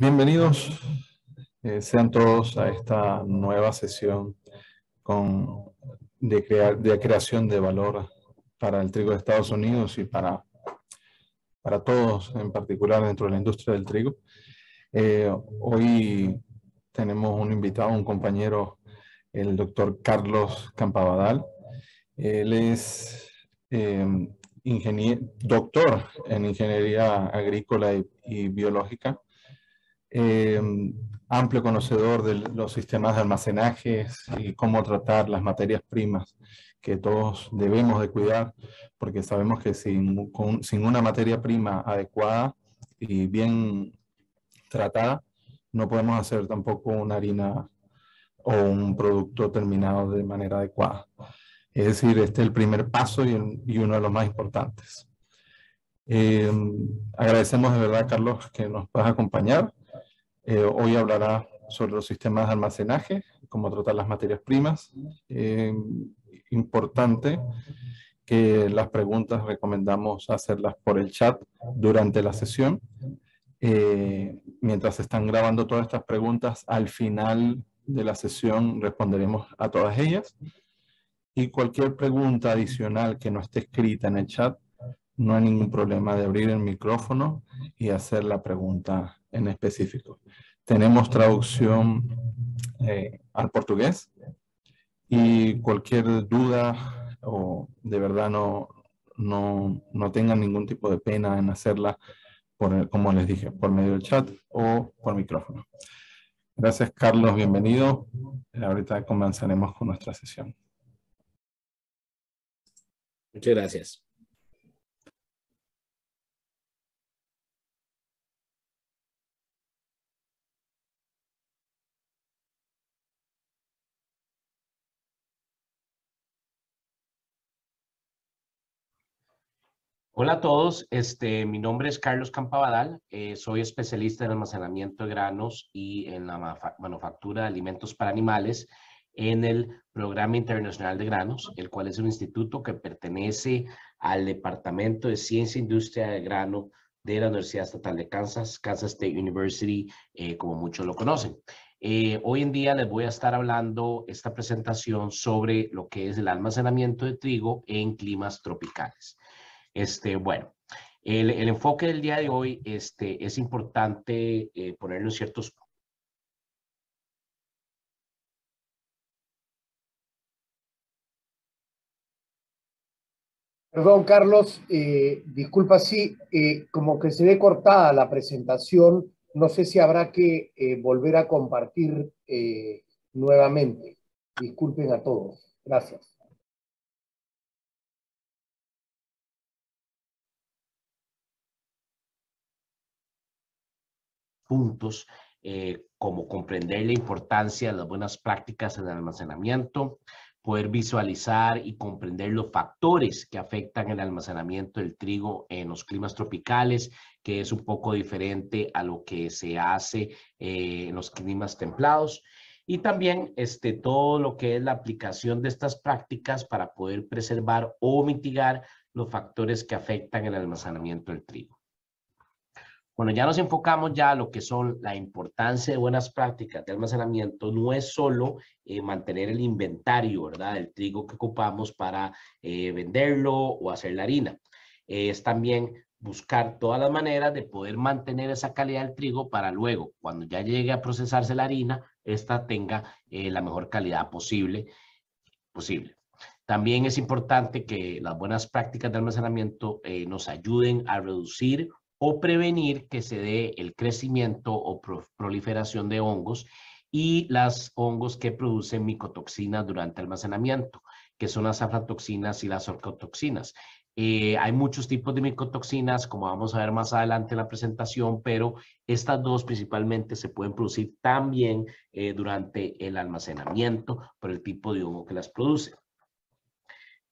Bienvenidos sean todos a esta nueva sesión de creación de valor para el trigo de Estados Unidos y para todos, en particular dentro de la industria del trigo. Hoy tenemos un invitado, un compañero, el doctor Carlos Campabadal. Él es doctor en Ingeniería Agrícola y Biológica. Amplio conocedor de los sistemas de almacenaje y cómo tratar las materias primas que todos debemos de cuidar, porque sabemos que sin una materia prima adecuada y bien tratada, no podemos hacer tampoco una harina o un producto terminado de manera adecuada. Es decir, este es el primer paso y uno de los más importantes. Agradecemos de verdad, Carlos, que nos puedas acompañar. Hoy hablará sobre los sistemas de almacenaje, cómo tratar las materias primas. Importante que las preguntas recomendamos hacerlas por el chat durante la sesión. Mientras se están grabando todas estas preguntas, al final de la sesión responderemos a todas ellas. Y cualquier pregunta adicional que no esté escrita en el chat, no hay ningún problema de abrir el micrófono y hacer la pregunta en específico. Tenemos traducción al portugués y cualquier duda o de verdad no tengan ningún tipo de pena en hacerla, como les dije, por medio del chat o por micrófono. Gracias, Carlos, bienvenido. Ahorita comenzaremos con nuestra sesión. Muchas gracias. Hola a todos, mi nombre es Carlos Campabadal, soy especialista en almacenamiento de granos y en la manufactura de alimentos para animales en el Programa Internacional de Granos, el cual es un instituto que pertenece al Departamento de Ciencia e Industria de Grano de la Universidad Estatal de Kansas, Kansas State University, como muchos lo conocen. Hoy en día les voy a estar hablando esta presentación sobre lo que es el almacenamiento de trigo en climas tropicales. Bueno, el enfoque del día de hoy es importante ponerlo en ciertos. Perdón, Carlos, disculpa, sí, como que se ve cortada la presentación, no sé si habrá que volver a compartir nuevamente. Disculpen a todos. Gracias. Puntos, como comprender la importancia de las buenas prácticas en el almacenamiento, poder visualizar y comprender los factores que afectan el almacenamiento del trigo en los climas tropicales, que es un poco diferente a lo que se hace en los climas templados. Y también todo lo que es la aplicación de estas prácticas para poder preservar o mitigar los factores que afectan el almacenamiento del trigo. Bueno, ya nos enfocamos ya a lo que son la importancia de buenas prácticas de almacenamiento. No es solo mantener el inventario, ¿verdad?, del trigo que ocupamos para venderlo o hacer la harina. Es también buscar todas las maneras de poder mantener esa calidad del trigo para luego, cuando ya llegue a procesarse la harina, esta tenga la mejor calidad posible. También es importante que las buenas prácticas de almacenamiento nos ayuden a reducir o prevenir que se dé el crecimiento o proliferación de hongos y las hongos que producen micotoxinas durante el almacenamiento, que son las aflatoxinas y las orcotoxinas. Hay muchos tipos de micotoxinas, como vamos a ver más adelante en la presentación, pero estas dos principalmente se pueden producir también durante el almacenamiento por el tipo de hongo que las produce.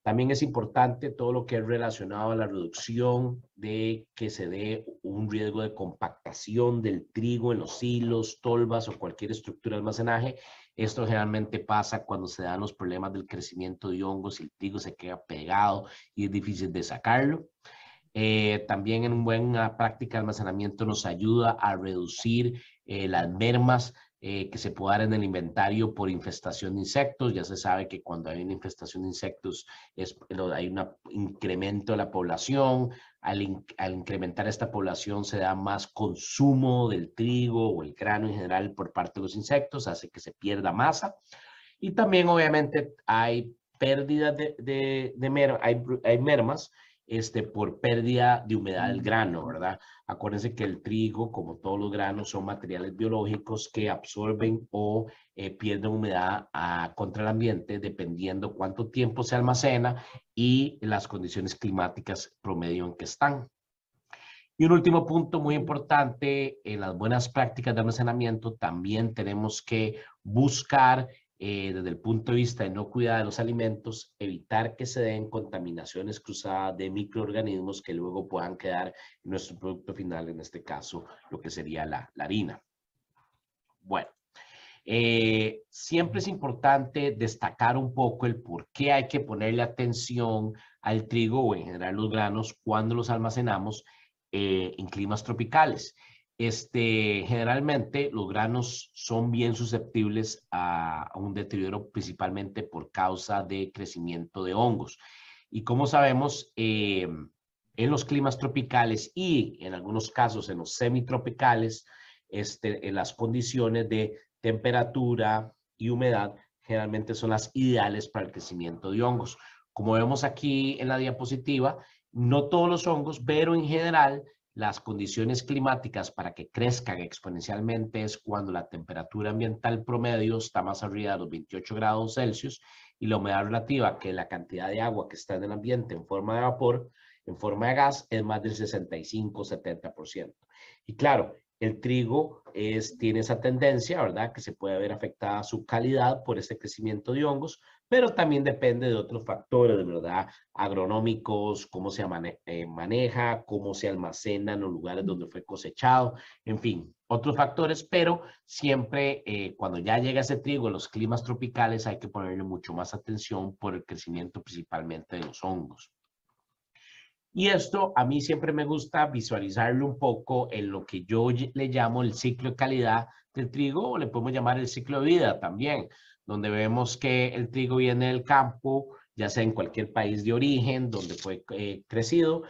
También es importante todo lo que es relacionado a la reducción de que se dé un riesgo de compactación del trigo en los hilos, tolvas o cualquier estructura de almacenaje. Esto generalmente pasa cuando se dan los problemas del crecimiento de hongos y el trigo se queda pegado y es difícil de sacarlo. También en una buena práctica de almacenamiento nos ayuda a reducir las mermas que se puede dar en el inventario por infestación de insectos. Ya se sabe que cuando hay una infestación de insectos hay un incremento de la población. Al incrementar esta población se da más consumo del trigo o el grano en general por parte de los insectos, hace que se pierda masa. Y también obviamente hay pérdidas hay mermas por pérdida de humedad del grano, ¿verdad? Acuérdense que el trigo, como todos los granos, son materiales biológicos que absorben o pierden humedad contra el ambiente dependiendo cuánto tiempo se almacena y las condiciones climáticas promedio en que están. Y un último punto muy importante, en las buenas prácticas de almacenamiento también tenemos que buscar desde el punto de vista de inocuidad de los alimentos, evitar que se den contaminaciones cruzadas de microorganismos que luego puedan quedar en nuestro producto final, en este caso lo que sería la harina. Bueno, siempre es importante destacar un poco el por qué hay que ponerle atención al trigo o en general los granos cuando los almacenamos en climas tropicales. Generalmente los granos son bien susceptibles a un deterioro principalmente por causa de crecimiento de hongos. Y como sabemos, en los climas tropicales y en algunos casos en los semitropicales, en las condiciones de temperatura y humedad generalmente son las ideales para el crecimiento de hongos. Como vemos aquí en la diapositiva, no todos los hongos, pero en general las condiciones climáticas para que crezcan exponencialmente es cuando la temperatura ambiental promedio está más arriba de los 28 grados Celsius y la humedad relativa, que es la cantidad de agua que está en el ambiente en forma de vapor, en forma de gas, es más del 65-70%. Y claro, el trigo tiene esa tendencia, ¿verdad? Que se puede ver afectada su calidad por este crecimiento de hongos, pero también depende de otros factores, ¿verdad? Agronómicos, cómo se maneja, cómo se almacena en los lugares donde fue cosechado, en fin, otros factores, pero siempre cuando ya llega ese trigo en los climas tropicales hay que ponerle mucho más atención por el crecimiento principalmente de los hongos. Y esto a mí siempre me gusta visualizarlo un poco en lo que yo le llamo el ciclo de calidad del trigo, o le podemos llamar el ciclo de vida también, donde vemos que el trigo viene del campo, ya sea en cualquier país de origen donde fue crecido,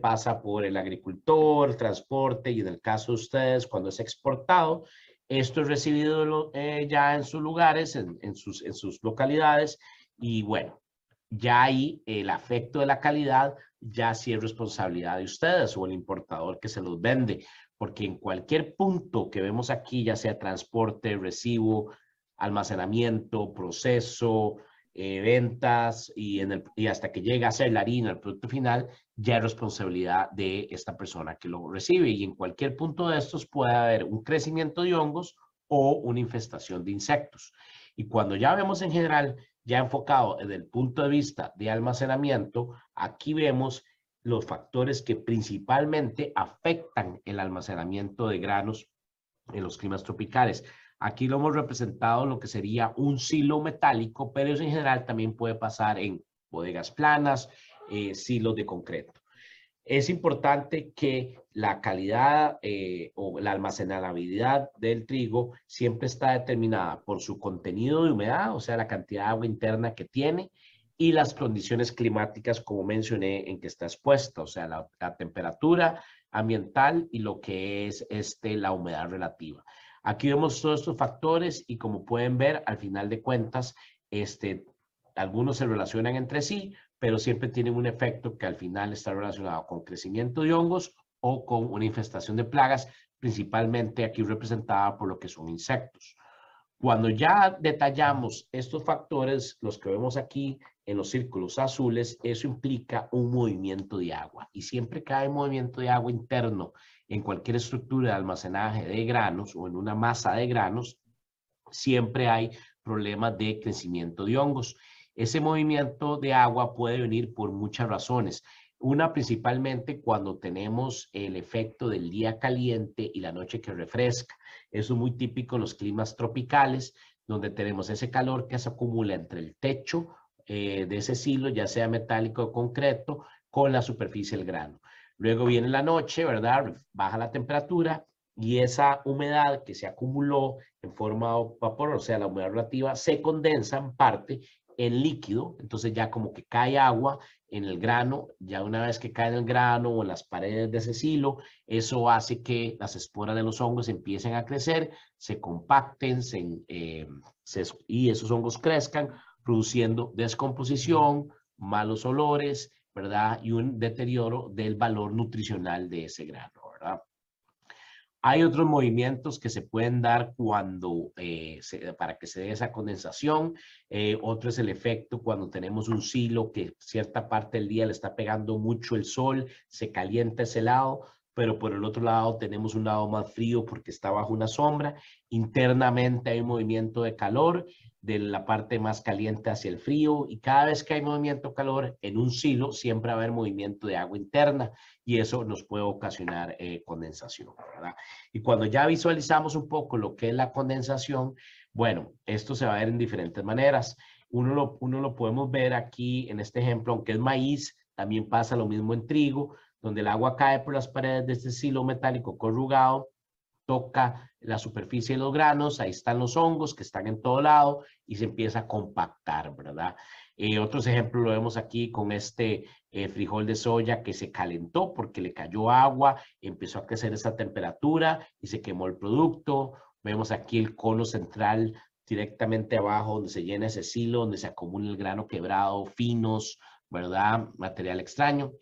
pasa por el agricultor, transporte y en el caso de ustedes cuando es exportado, esto es recibido ya en sus lugares, en sus localidades y bueno, ya ahí el afecto de la calidad ya sí es responsabilidad de ustedes o el importador que se los vende, porque en cualquier punto que vemos aquí, ya sea transporte, recibo, almacenamiento, proceso, ventas y hasta que llega a ser la harina, el producto final, ya es responsabilidad de esta persona que lo recibe. Y en cualquier punto de estos puede haber un crecimiento de hongos o una infestación de insectos. Y cuando ya vemos en general, ya enfocado desde el punto de vista de almacenamiento, aquí vemos los factores que principalmente afectan el almacenamiento de granos en los climas tropicales. Aquí lo hemos representado lo que sería un silo metálico, pero eso en general también puede pasar en bodegas planas, silos de concreto. Es importante que la calidad o la almacenabilidad del trigo siempre está determinada por su contenido de humedad, o sea, la cantidad de agua interna que tiene y las condiciones climáticas, como mencioné, en que está expuesta, o sea, la temperatura ambiental y lo que es la humedad relativa. Aquí vemos todos estos factores y como pueden ver, al final de cuentas, algunos se relacionan entre sí, pero siempre tienen un efecto que al final está relacionado con crecimiento de hongos o con una infestación de plagas, principalmente aquí representada por lo que son insectos. Cuando ya detallamos estos factores, los que vemos aquí en los círculos azules, eso implica un movimiento de agua. Y siempre que hay movimiento de agua interno en cualquier estructura de almacenaje de granos o en una masa de granos, siempre hay problemas de crecimiento de hongos. Ese movimiento de agua puede venir por muchas razones. Una principalmente cuando tenemos el efecto del día caliente y la noche que refresca. Eso es muy típico en los climas tropicales, donde tenemos ese calor que se acumula entre el techo de ese silo, ya sea metálico o concreto, con la superficie del grano. Luego viene la noche, ¿verdad? Baja la temperatura y esa humedad que se acumuló en forma de vapor, o sea, la humedad relativa, se condensa en parte en líquido, entonces ya como que cae agua en el grano, ya una vez que cae en el grano o en las paredes de ese silo, eso hace que las esporas de los hongos empiecen a crecer, se compacten y esos hongos crezcan, produciendo descomposición, malos olores, ¿verdad? Y un deterioro del valor nutricional de ese grano, ¿verdad? Hay otros movimientos que se pueden dar cuando, para que se dé esa condensación. Otro es el efecto cuando tenemos un silo que cierta parte del día le está pegando mucho el sol, se calienta ese lado, pero por el otro lado tenemos un lado más frío porque está bajo una sombra. Internamente hay un movimiento de calor de la parte más caliente hacia el frío, y cada vez que hay movimiento de calor en un silo siempre va a haber movimiento de agua interna, y eso nos puede ocasionar condensación, ¿verdad? Y cuando ya visualizamos un poco lo que es la condensación, bueno, esto se va a ver en diferentes maneras. Uno lo podemos ver aquí en este ejemplo, aunque es maíz, también pasa lo mismo en trigo, donde el agua cae por las paredes de este silo metálico corrugado, toca la superficie de los granos, ahí están los hongos que están en todo lado y se empieza a compactar, ¿verdad? Otros ejemplos lo vemos aquí con este frijol de soya que se calentó porque le cayó agua, empezó a crecer esa temperatura y se quemó el producto. Vemos aquí el cono central directamente abajo donde se llena ese silo, donde se acumula el grano quebrado, finos, ¿verdad? Material extraño.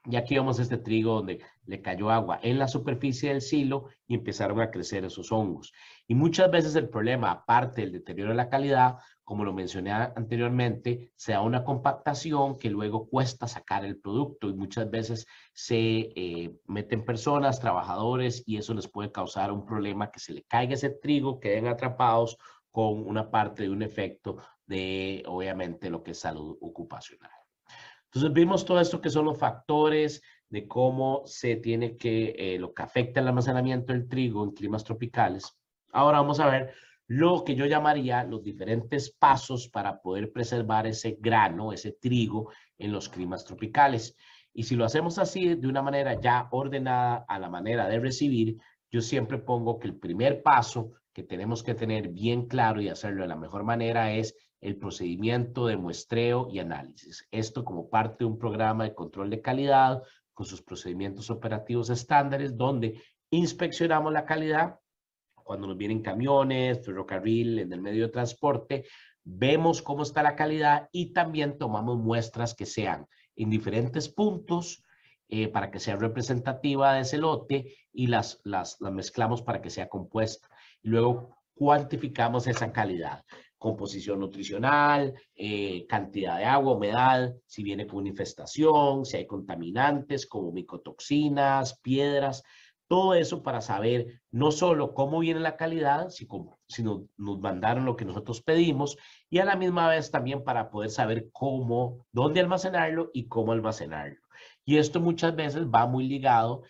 Y aquí vemos este trigo donde le cayó agua en la superficie del silo y empezaron a crecer esos hongos. Y muchas veces el problema, aparte del deterioro de la calidad, como lo mencioné anteriormente, se da una compactación que luego cuesta sacar el producto, y muchas veces se meten personas, trabajadores, y eso les puede causar un problema, que se le caiga ese trigo, queden atrapados con una parte de un efecto de, obviamente, lo que es salud ocupacional. Entonces vimos todo esto que son los factores de cómo se tiene que, lo que afecta el almacenamiento del trigo en climas tropicales. Ahora vamos a ver lo que yo llamaría los diferentes pasos para poder preservar ese grano, ese trigo en los climas tropicales. Y si lo hacemos así, de una manera ya ordenada a la manera de recibir, yo siempre pongo que el primer paso que tenemos que tener bien claro y hacerlo de la mejor manera es el procedimiento de muestreo y análisis. Esto como parte de un programa de control de calidad con sus procedimientos operativos estándares, donde inspeccionamos la calidad cuando nos vienen camiones, ferrocarril, en el medio de transporte, vemos cómo está la calidad y también tomamos muestras que sean en diferentes puntos para que sea representativa de ese lote, y las mezclamos para que sea compuesta. Y luego cuantificamos esa calidad: composición nutricional, cantidad de agua, humedad, si viene con una infestación, si hay contaminantes como micotoxinas, piedras, todo eso para saber no solo cómo viene la calidad, sino nos mandaron lo que nosotros pedimos, y a la misma vez también para poder saber dónde almacenarlo y cómo almacenarlo. Y esto muchas veces va muy ligado,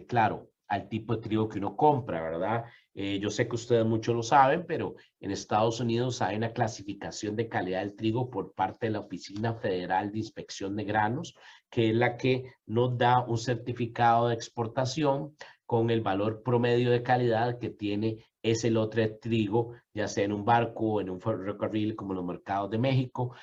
claro, al tipo de trigo que uno compra, ¿verdad? Yo sé que ustedes muchos lo saben, pero en Estados Unidos hay una clasificación de calidad del trigo por parte de la Oficina Federal de Inspección de Granos, que es la que nos da un certificado de exportación con el valor promedio de calidad que tiene ese lote de trigo, ya sea en un barco o en un ferrocarril, como en los mercados de México,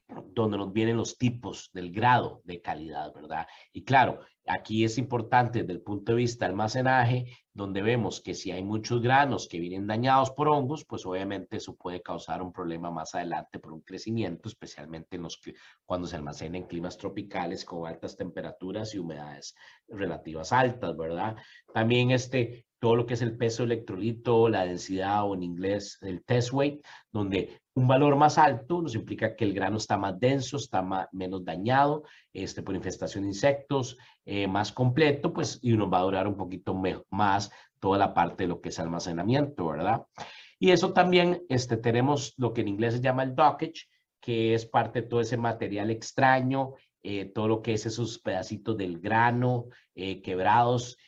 donde nos vienen los tipos del grado de calidad, ¿verdad? Y claro, aquí es importante desde el punto de vista de almacenaje, donde vemos que si hay muchos granos que vienen dañados por hongos, pues obviamente eso puede causar un problema más adelante por un crecimiento, especialmente cuando se almacena en climas tropicales con altas temperaturas y humedades relativas altas, ¿verdad? También todo lo que es el peso electrolito, la densidad, o en inglés el test weight, donde un valor más alto nos implica que el grano está más denso, está menos dañado por infestación de insectos, más completo, pues, y nos va a durar un poquito más toda la parte de lo que es almacenamiento, ¿verdad? Y eso también tenemos lo que en inglés se llama el dockage, que es parte de todo ese material extraño, todo lo que es esos pedacitos del grano quebrados,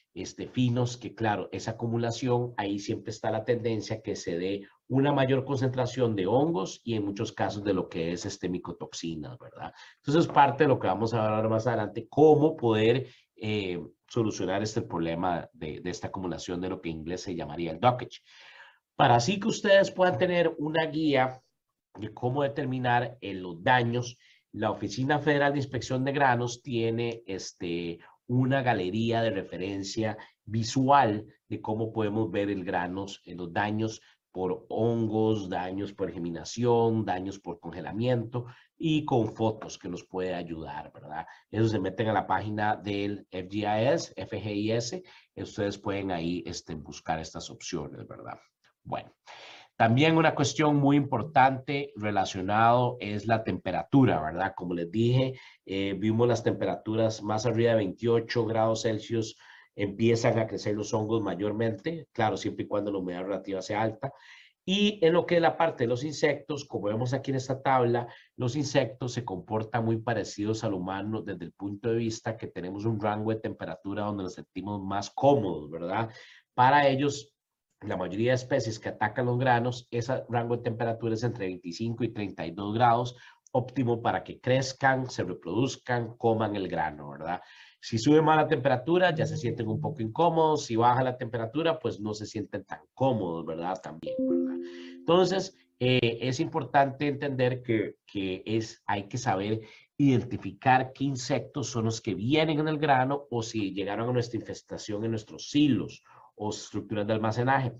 finos, que claro, esa acumulación, ahí siempre está la tendencia que se dé una mayor concentración de hongos y en muchos casos de lo que es micotoxinas, ¿verdad? Entonces es parte de lo que vamos a hablar más adelante, cómo poder solucionar este problema de esta acumulación de lo que en inglés se llamaría el dockage. Para así que ustedes puedan tener una guía de cómo determinar los daños, la Oficina Federal de Inspección de Granos tiene una galería de referencia visual de cómo podemos ver el granos, los daños por hongos, daños por germinación, daños por congelamiento y con fotos que nos puede ayudar, ¿verdad? Eso se meten a la página del FGIS, ustedes pueden ahí buscar estas opciones, ¿verdad? Bueno, también una cuestión muy importante relacionado es la temperatura, ¿verdad? Como les dije, vimos las temperaturas más arriba de 28 grados Celsius, empiezan a crecer los hongos mayormente, claro, siempre y cuando la humedad relativa sea alta. Y en lo que es la parte de los insectos, como vemos aquí en esta tabla, los insectos se comportan muy parecidos al humano desde el punto de vista que tenemos un rango de temperatura donde nos sentimos más cómodos, ¿verdad? Para ellos, la mayoría de especies que atacan los granos, ese rango de temperatura es entre 25 y 32 grados, óptimo para que crezcan, se reproduzcan, coman el grano, ¿verdad? Si sube más la temperatura, ya se sienten un poco incómodos. Si baja la temperatura, pues no se sienten tan cómodos, ¿verdad? También, ¿verdad? Entonces, es importante entender que hay que saber identificar qué insectos son los que vienen en el grano o si llegaron a nuestra infestación en nuestros silos o estructuras de almacenaje.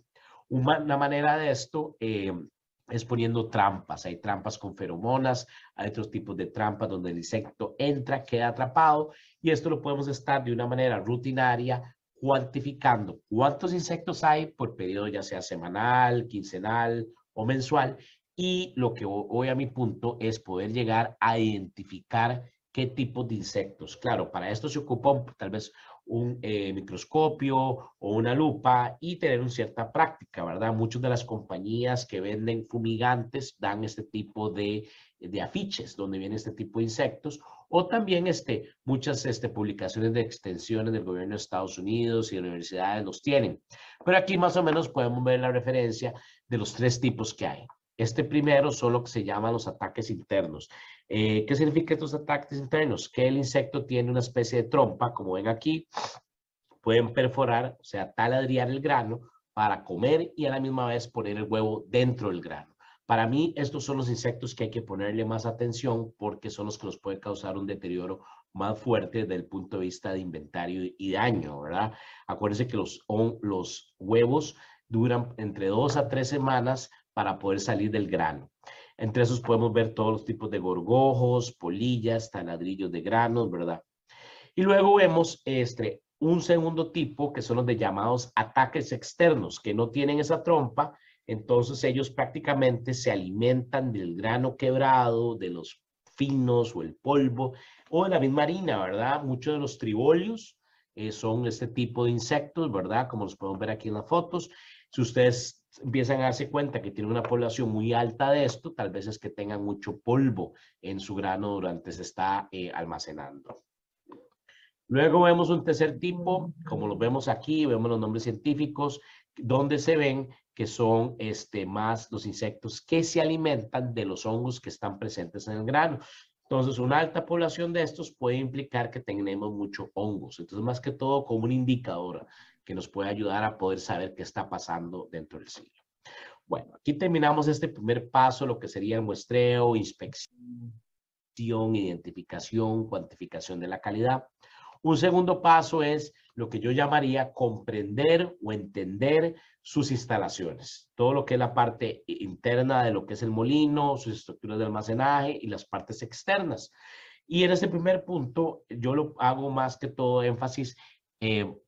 Una manera de esto es poniendo trampas. Hay trampas con feromonas, hay otros tipos de trampas donde el insecto entra, queda atrapado, y esto lo podemos estar de una manera rutinaria cuantificando cuántos insectos hay por periodo, ya sea semanal, quincenal o mensual. Y lo que voy a mi punto es poder llegar a identificar qué tipo de insectos. Claro, para esto se ocupa tal vez un microscopio o una lupa y tener una cierta práctica, ¿verdad? Muchas de las compañías que venden fumigantes dan este tipo de afiches donde viene este tipo de insectos, o también muchas publicaciones de extensiones del gobierno de Estados Unidos y universidades los tienen. Pero aquí más o menos podemos ver la referencia de los tres tipos que hay. Primero son lo que se llaman los ataques internos. ¿Qué significa estos ataques internos? Que el insecto tiene una especie de trompa, como ven aquí, pueden perforar, o sea, taladrar el grano para comer y a la misma vez poner el huevo dentro del grano. Para mí, estos son los insectos que hay que ponerle más atención porque son los que nos pueden causar un deterioro más fuerte desde el punto de vista de inventario y daño, ¿verdad? Acuérdense que los huevos duran entre 2 a 3 semanas para poder salir del grano. Entre esos podemos ver todos los tipos de gorgojos, polillas, taladrillos de granos, ¿verdad? Y luego vemos un segundo tipo que son los de llamados ataques externos, que no tienen esa trompa, entonces ellos prácticamente se alimentan del grano quebrado, de los finos o el polvo, o de la misma harina, ¿verdad? Muchos de los tribolios son este tipo de insectos, ¿verdad? Como los podemos ver aquí en las fotos. Si ustedes empiezan a darse cuenta que tienen una población muy alta de esto, tal vez es que tengan mucho polvo en su grano durante se está almacenando. Luego vemos un tercer tipo, como lo vemos aquí, vemos los nombres científicos, donde se ven que son más los insectos que se alimentan de los hongos que están presentes en el grano. Entonces, una alta población de estos puede implicar que tenemos muchos hongos. Entonces, más que todo, como un indicador que nos puede ayudar a poder saber qué está pasando dentro del silo. Bueno, aquí terminamos este primer paso, lo que sería el muestreo, inspección, identificación, cuantificación de la calidad. Un segundo paso es lo que yo llamaría comprender o entender sus instalaciones. Todo lo que es la parte interna de lo que es el molino, sus estructuras de almacenaje y las partes externas. Y en este primer punto, yo lo hago más que todo énfasis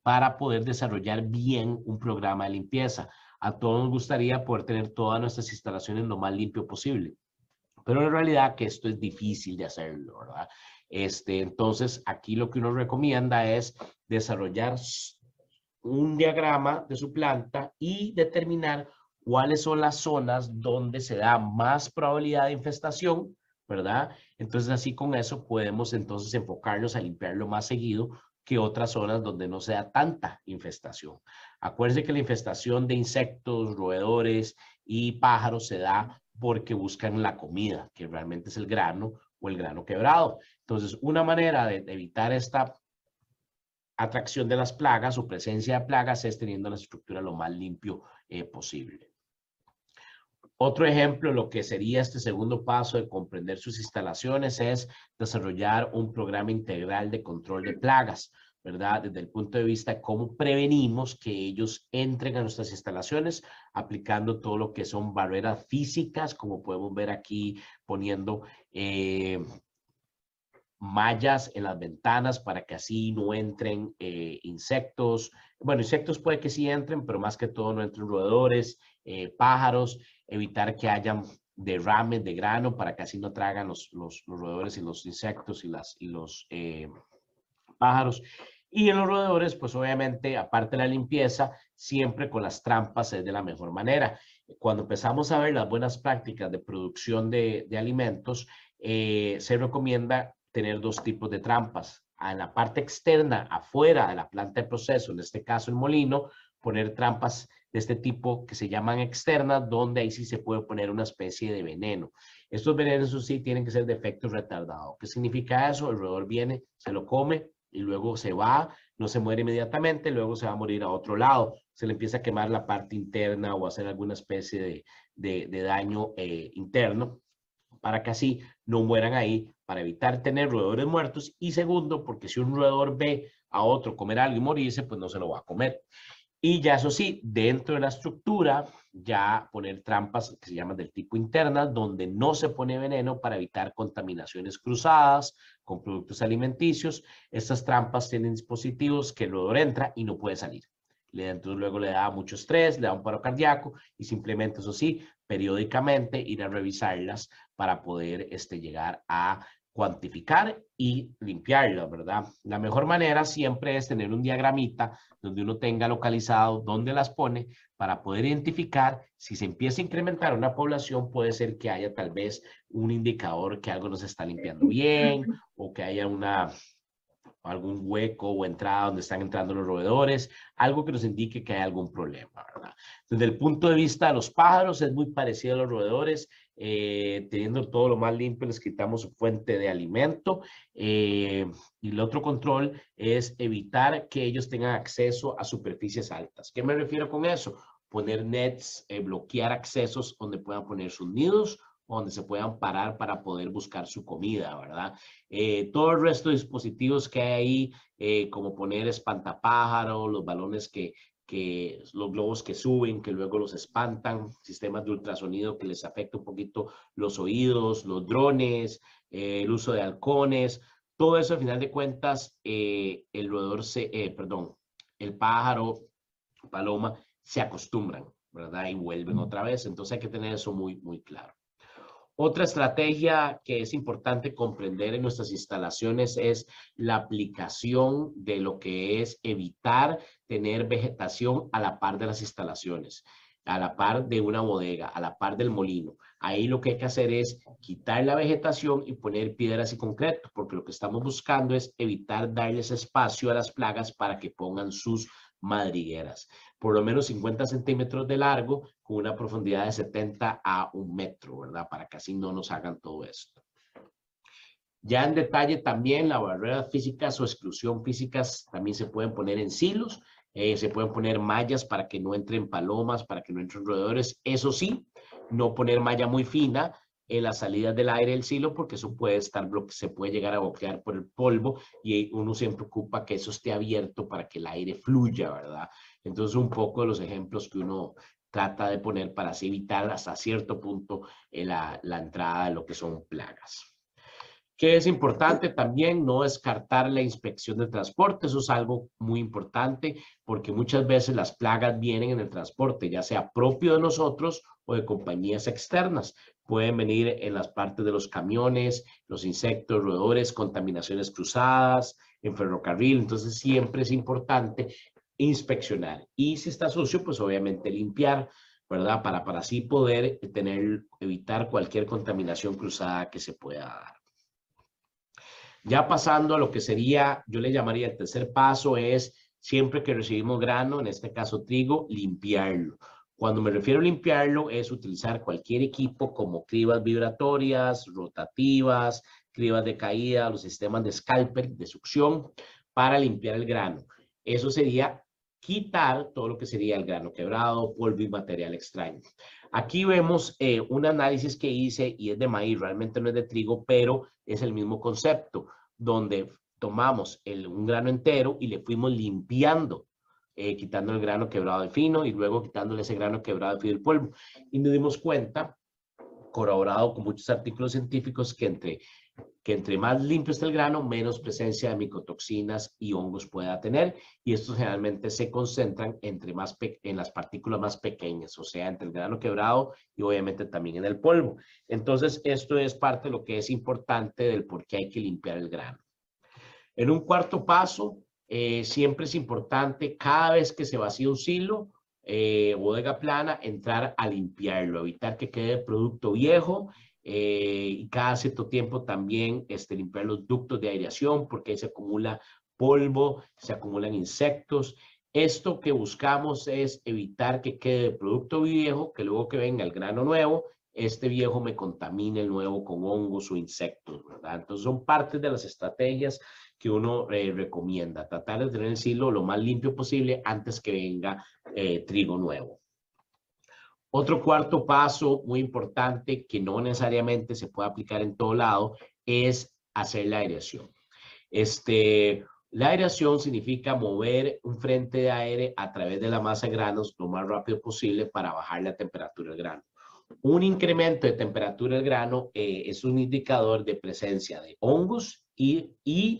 para poder desarrollar bien un programa de limpieza. A todos nos gustaría poder tener todas nuestras instalaciones lo más limpio posible. Pero en realidad que esto es difícil de hacerlo, ¿verdad? Entonces, aquí lo que uno recomienda es desarrollar un diagrama de su planta y determinar cuáles son las zonas donde se da más probabilidad de infestación, ¿verdad? Entonces, así con eso podemos entonces enfocarnos a limpiarlo más seguido que otras zonas donde no se da tanta infestación. Acuérdense que la infestación de insectos, roedores y pájaros se da porque buscan la comida, que realmente es el grano o el grano quebrado. Entonces, una manera de evitar esta atracción de las plagas o presencia de plagas es teniendo la estructura lo más limpio posible. Otro ejemplo, lo que sería este segundo paso de comprender sus instalaciones es desarrollar un programa integral de control de plagas, ¿verdad? Desde el punto de vista de cómo prevenimos que ellos entren a nuestras instalaciones, aplicando todo lo que son barreras físicas, como podemos ver aquí, poniendo mallas en las ventanas para que así no entren insectos. Bueno, insectos puede que sí entren, pero más que todo no entren roedores, pájaros, evitar que hayan derrames de grano para que así no tragan los roedores y los insectos y los pájaros. Y en los roedores, pues obviamente, aparte de la limpieza, siempre con las trampas es de la mejor manera. Cuando empezamos a ver las buenas prácticas de producción de alimentos, se recomienda tener dos tipos de trampas. En la parte externa, afuera de la planta de proceso, en este caso el molino, poner trampas de este tipo que se llaman externas, donde ahí sí se puede poner una especie de veneno. Estos venenos sí tienen que ser de efecto retardado. ¿Qué significa eso? El roedor viene, se lo come y luego se va, no se muere inmediatamente, luego se va a morir a otro lado. Se le empieza a quemar la parte interna o hacer alguna especie de daño interno, para que así no mueran ahí, para evitar tener roedores muertos. Y segundo, porque si un roedor ve a otro comer algo y morirse, pues no se lo va a comer. Y ya eso sí, dentro de la estructura, ya poner trampas que se llaman del tipo internas, donde no se pone veneno para evitar contaminaciones cruzadas con productos alimenticios. Estas trampas tienen dispositivos que el roedor entra y no puede salir. Entonces luego le da mucho estrés, le da un paro cardíaco y simplemente, eso sí, periódicamente ir a revisarlas para poder llegar a cuantificar y limpiarlas, ¿verdad? La mejor manera siempre es tener un diagramita donde uno tenga localizado dónde las pone para poder identificar si se empieza a incrementar una población, puede ser que haya tal vez un indicador que algo no se está limpiando bien o que haya algún hueco o entrada donde están entrando los roedores, algo que nos indique que hay algún problema, ¿verdad? Desde el punto de vista de los pájaros es muy parecido a los roedores, teniendo todo lo más limpio les quitamos su fuente de alimento, y el otro control es evitar que ellos tengan acceso a superficies altas. ¿Qué me refiero con eso? Poner nets, bloquear accesos donde puedan poner sus nidos, donde se puedan parar para poder buscar su comida, ¿verdad? Todo el resto de dispositivos que hay ahí, como poner espantapájaro, los balones los globos que suben, que luego los espantan, sistemas de ultrasonido que les afecta un poquito los oídos, los drones, el uso de halcones, todo eso al final de cuentas, el pájaro, paloma, se acostumbran, ¿verdad? Y vuelven otra vez, entonces hay que tener eso muy, muy claro. Otra estrategia que es importante comprender en nuestras instalaciones es la aplicación de lo que es evitar tener vegetación a la par de las instalaciones, a la par de una bodega, a la par del molino. Ahí lo que hay que hacer es quitar la vegetación y poner piedras y concreto, porque lo que estamos buscando es evitar darles espacio a las plagas para que pongan sus madrigueras. Por lo menos 50 centímetros de largo con una profundidad de 70 a 1 metro, ¿verdad? Para que así no nos hagan todo esto. Ya en detalle también las barreras físicas o exclusión físicas también se pueden poner en silos, se pueden poner mallas para que no entren palomas, para que no entren roedores. Eso sí, no poner malla muy fina en las salidas del aire del silo, porque eso se puede llegar a bloquear por el polvo y uno siempre ocupa que eso esté abierto para que el aire fluya, ¿verdad? Entonces, un poco de los ejemplos que uno trata de poner para así evitar hasta cierto punto la entrada de lo que son plagas. Que es importante también no descartar la inspección de transporte. Eso es algo muy importante porque muchas veces las plagas vienen en el transporte, ya sea propio de nosotros o de compañías externas. Pueden venir en las partes de los camiones, los insectos, roedores, contaminaciones cruzadas, en ferrocarril. Entonces siempre es importante inspeccionar. Y si está sucio, pues obviamente limpiar, ¿verdad? Para así poder evitar cualquier contaminación cruzada que se pueda dar. Ya pasando a lo que sería, yo le llamaría el tercer paso, es siempre que recibimos grano, en este caso trigo, limpiarlo. Cuando me refiero a limpiarlo, es utilizar cualquier equipo como cribas vibratorias, rotativas, cribas de caída, los sistemas de scalper, de succión, para limpiar el grano. Eso sería quitar todo lo que sería el grano quebrado, polvo y material extraño. Aquí vemos un análisis que hice y es de maíz, realmente no es de trigo, pero es el mismo concepto, donde tomamos un grano entero y le fuimos limpiando, quitando el grano quebrado de fino y luego quitándole ese grano quebrado de fino del polvo. Y nos dimos cuenta, corroborado con muchos artículos científicos, que entre más limpio esté el grano, menos presencia de micotoxinas y hongos pueda tener, y estos generalmente se concentran en las partículas más pequeñas, o sea, entre el grano quebrado y obviamente también en el polvo. Entonces, esto es parte de lo que es importante del por qué hay que limpiar el grano. En un cuarto paso, siempre es importante, cada vez que se vacía un silo, bodega plana, entrar a limpiarlo, evitar que quede producto viejo, y cada cierto tiempo también limpiar los ductos de aireación, porque ahí se acumula polvo, se acumulan insectos. Esto que buscamos es evitar que quede producto viejo, que luego que venga el grano nuevo, este viejo me contamine el nuevo con hongos o insectos, ¿verdad? Entonces son partes de las estrategias que uno recomienda, tratar de tener el silo lo más limpio posible antes que venga trigo nuevo. Otro cuarto paso muy importante que no necesariamente se puede aplicar en todo lado es hacer la aireación. La aireación significa mover un frente de aire a través de la masa de granos lo más rápido posible para bajar la temperatura del grano. Un incremento de temperatura del grano es un indicador de presencia de hongos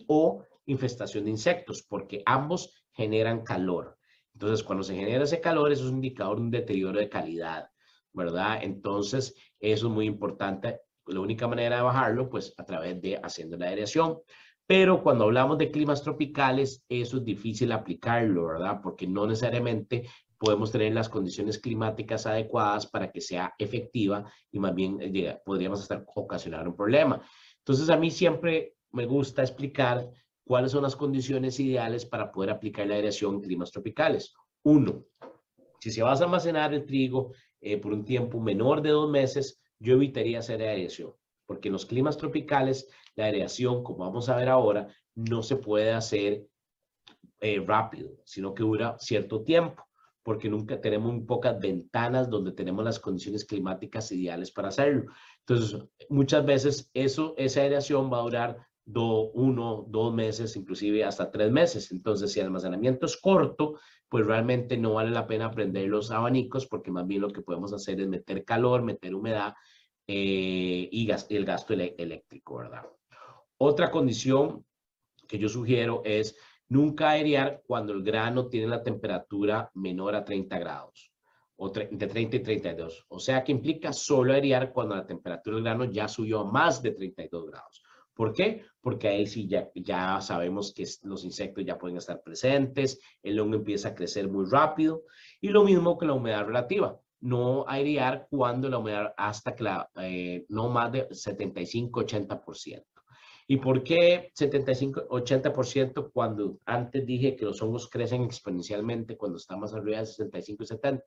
o infestación de insectos, porque ambos generan calor. Entonces, cuando se genera ese calor, eso es un indicador de un deterioro de calidad, ¿verdad? Entonces, eso es muy importante. La única manera de bajarlo, pues, a través de haciendo la aireación. Pero cuando hablamos de climas tropicales, eso es difícil aplicarlo, ¿verdad? Porque no necesariamente podemos tener las condiciones climáticas adecuadas para que sea efectiva y más bien podríamos ocasionar un problema. Entonces, a mí siempre me gusta explicar cuáles son las condiciones ideales para poder aplicar la aireación en climas tropicales. Uno, si se va a almacenar el trigo por un tiempo menor de 2 meses, yo evitaría hacer aireación, porque en los climas tropicales la aireación, como vamos a ver ahora, no se puede hacer rápido, sino que dura cierto tiempo, porque nunca tenemos muy pocas ventanas donde tenemos las condiciones climáticas ideales para hacerlo. Entonces, muchas veces esa aireación va a durar 1, 2 meses, inclusive hasta 3 meses. Entonces, si el almacenamiento es corto, pues realmente no vale la pena prender los abanicos, porque más bien lo que podemos hacer es meter calor, meter humedad y el gasto eléctrico, ¿verdad? Otra condición que yo sugiero es nunca airear cuando el grano tiene la temperatura menor a 30 grados, o entre 30 y 32. O sea que implica solo airear cuando la temperatura del grano ya subió a más de 32 grados. ¿Por qué? Porque ahí sí ya sabemos que los insectos ya pueden estar presentes, el hongo empieza a crecer muy rápido, y lo mismo que la humedad relativa. No airear cuando la humedad hasta que no más de 75-80%. ¿Y por qué 75-80% cuando antes dije que los hongos crecen exponencialmente cuando está más arriba de 65 y 70?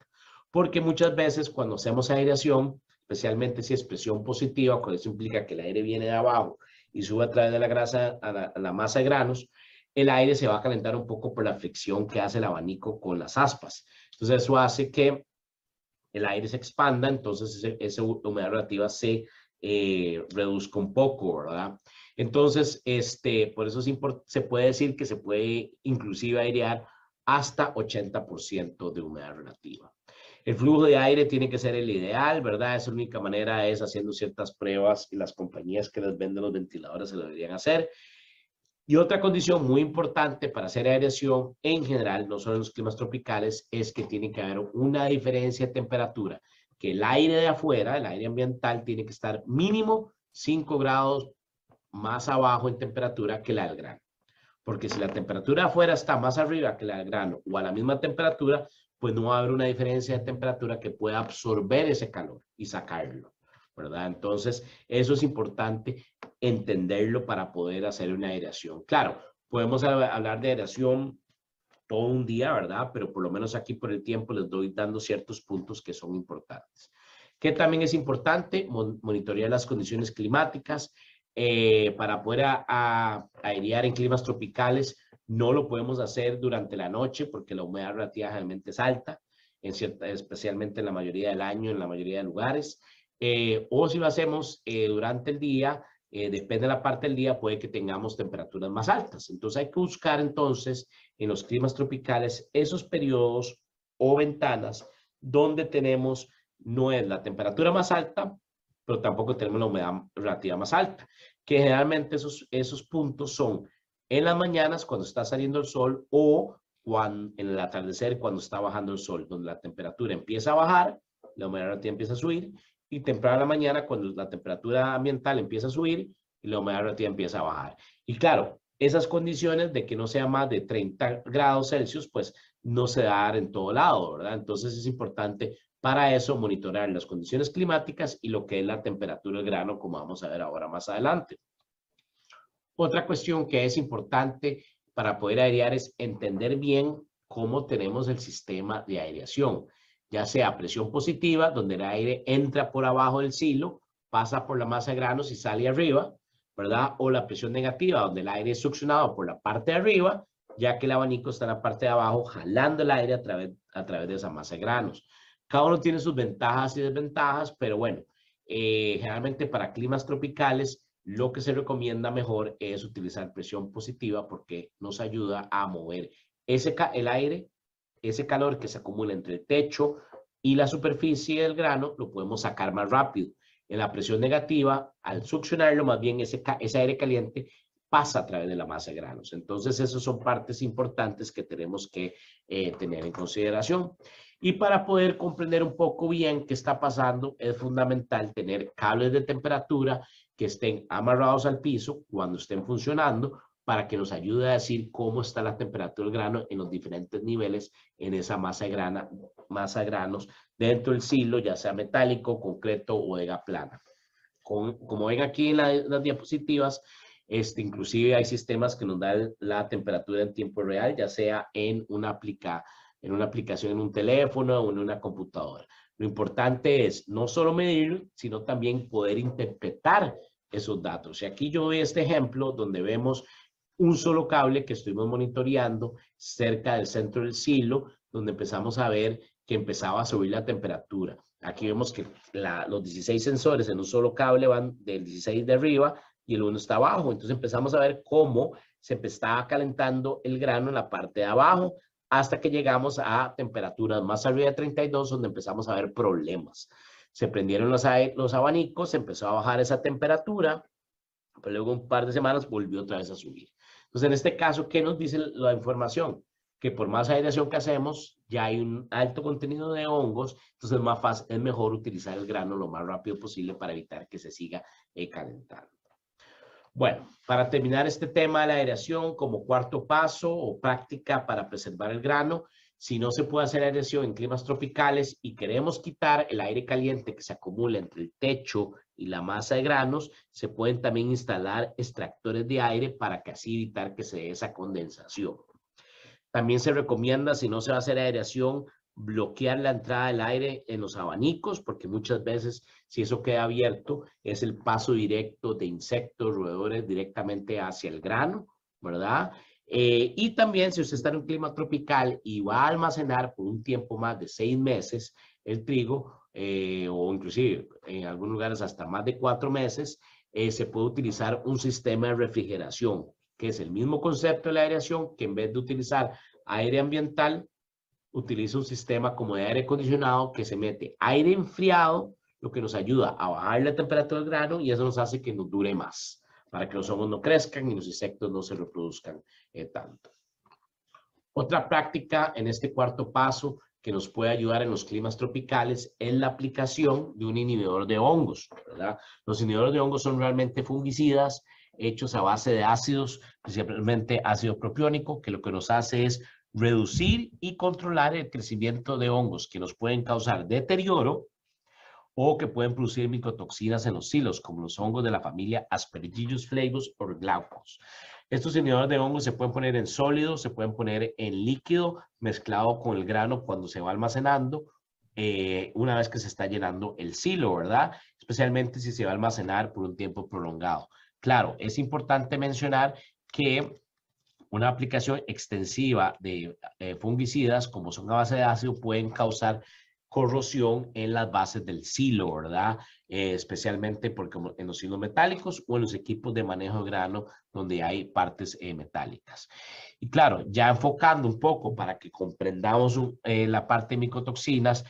Porque muchas veces cuando hacemos aireación, especialmente si es presión positiva, cuando eso implica que el aire viene de abajo y sube a través de la grasa a la masa de granos, el aire se va a calentar un poco por la fricción que hace el abanico con las aspas. Entonces eso hace que el aire se expanda, entonces esa humedad relativa se reduzca un poco, ¿verdad? Entonces, por eso se puede decir que se puede inclusive airear hasta 80% de humedad relativa. El flujo de aire tiene que ser el ideal, ¿verdad? Esa única manera es haciendo ciertas pruebas y las compañías que les venden los ventiladores se lo deberían hacer. Y otra condición muy importante para hacer aireación en general, no solo en los climas tropicales, es que tiene que haber una diferencia de temperatura, que el aire de afuera, el aire ambiental, tiene que estar mínimo 5 grados más abajo en temperatura que la del grano. Porque si la temperatura de afuera está más arriba que la del grano o a la misma temperatura, pues no va a haber una diferencia de temperatura que pueda absorber ese calor y sacarlo, ¿verdad? Entonces, eso es importante entenderlo para poder hacer una aireación. Claro, podemos hablar de aireación todo un día, ¿verdad? Pero por lo menos aquí por el tiempo les doy dando ciertos puntos que son importantes. Que también es importante monitorear las condiciones climáticas para poder airear en climas tropicales. No lo podemos hacer durante la noche porque la humedad relativa generalmente es alta, especialmente en la mayoría del año, en la mayoría de lugares. O si lo hacemos durante el día, depende de la parte del día, puede que tengamos temperaturas más altas. Entonces hay que buscar entonces en los climas tropicales esos periodos o ventanas donde tenemos, no es la temperatura más alta, pero tampoco tenemos la humedad relativa más alta, que generalmente esos puntos son en las mañanas cuando está saliendo el sol o en el atardecer cuando está bajando el sol, donde la temperatura empieza a bajar, la humedad relativa empieza a subir, y temprano en la mañana cuando la temperatura ambiental empieza a subir y la humedad relativa empieza a bajar. Y claro, esas condiciones de que no sea más de 30 grados Celsius, pues no se da en todo lado, ¿verdad? Entonces es importante para eso monitorear las condiciones climáticas y lo que es la temperatura del grano, como vamos a ver ahora más adelante. Otra cuestión que es importante para poder airear es entender bien cómo tenemos el sistema de aireación, ya sea presión positiva, donde el aire entra por abajo del silo, pasa por la masa de granos y sale arriba, ¿verdad? O la presión negativa, donde el aire es succionado por la parte de arriba, ya que el abanico está en la parte de abajo, jalando el aire a través de esa masa de granos. Cada uno tiene sus ventajas y desventajas, pero bueno, generalmente para climas tropicales, lo que se recomienda mejor es utilizar presión positiva porque nos ayuda a mover el aire, ese calor que se acumula entre el techo y la superficie del grano, lo podemos sacar más rápido. En la presión negativa, al succionarlo, más bien ese aire caliente pasa a través de la masa de granos. Entonces, esas son partes importantes que tenemos que tener en consideración. Y para poder comprender un poco bien qué está pasando, es fundamental tener cables de temperatura que estén amarrados al piso cuando estén funcionando para que nos ayude a decir cómo está la temperatura del grano en los diferentes niveles en esa masa de granos dentro del silo, ya sea metálico, concreto o de plana. Como ven aquí en las diapositivas, inclusive hay sistemas que nos dan la temperatura en tiempo real, ya sea en una aplicación en un teléfono o en una computadora. Lo importante es no solo medir, sino también poder interpretar esos datos. Y aquí yo doy este ejemplo donde vemos un solo cable que estuvimos monitoreando cerca del centro del silo, donde empezamos a ver que empezaba a subir la temperatura. Aquí vemos que los 16 sensores en un solo cable van del 16 de arriba y el 1 está abajo. Entonces empezamos a ver cómo se estaba calentando el grano en la parte de abajo, hasta que llegamos a temperaturas más arriba de 32, donde empezamos a ver problemas. Se prendieron los abanicos, se empezó a bajar esa temperatura, pero luego un par de semanas volvió otra vez a subir. Entonces, en este caso, ¿qué nos dice la información? Que por más aireación que hacemos, ya hay un alto contenido de hongos, entonces es mejor utilizar el grano lo más rápido posible para evitar que se siga calentando. Bueno, para terminar este tema de la aireación, como cuarto paso o práctica para preservar el grano, si no se puede hacer aireación en climas tropicales y queremos quitar el aire caliente que se acumula entre el techo y la masa de granos, se pueden también instalar extractores de aire para que así evitar que se dé esa condensación. También se recomienda, si no se va a hacer aireación, bloquear la entrada del aire en los abanicos, porque muchas veces si eso queda abierto es el paso directo de insectos, roedores directamente hacia el grano, ¿verdad? Y también si usted está en un clima tropical y va a almacenar por un tiempo más de 6 meses el trigo, o inclusive en algunos lugares hasta más de 4 meses, se puede utilizar un sistema de refrigeración, que es el mismo concepto de la aireación, que en vez de utilizar aire ambiental, utiliza un sistema como de aire acondicionado que se mete aire enfriado, lo que nos ayuda a bajar la temperatura del grano y eso nos hace que nos dure más, para que los hongos no crezcan y los insectos no se reproduzcan tanto. Otra práctica en este cuarto paso que nos puede ayudar en los climas tropicales es la aplicación de un inhibidor de hongos, ¿verdad? Los inhibidores de hongos son realmente fungicidas hechos a base de ácidos, principalmente ácido propiónico, que lo que nos hace es reducir y controlar el crecimiento de hongos que nos pueden causar deterioro o que pueden producir micotoxinas en los silos, como los hongos de la familia Aspergillus flavus o Glaucus. Estos inhibidores de hongos se pueden poner en sólido, se pueden poner en líquido mezclado con el grano cuando se va almacenando, una vez que se está llenando el silo, ¿verdad? Especialmente si se va a almacenar por un tiempo prolongado. Claro, es importante mencionar que una aplicación extensiva de fungicidas, como son a base de ácido, pueden causar corrosión en las bases del silo, ¿verdad? Especialmente porque en los silos metálicos o en los equipos de manejo de grano donde hay partes metálicas. Y claro, ya enfocando un poco para que comprendamos la parte de micotoxinas,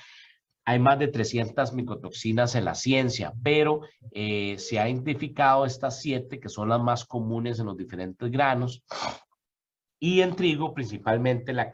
hay más de 300 micotoxinas en la ciencia, pero se ha identificado estas 7 que son las más comunes en los diferentes granos. Y en trigo, principalmente la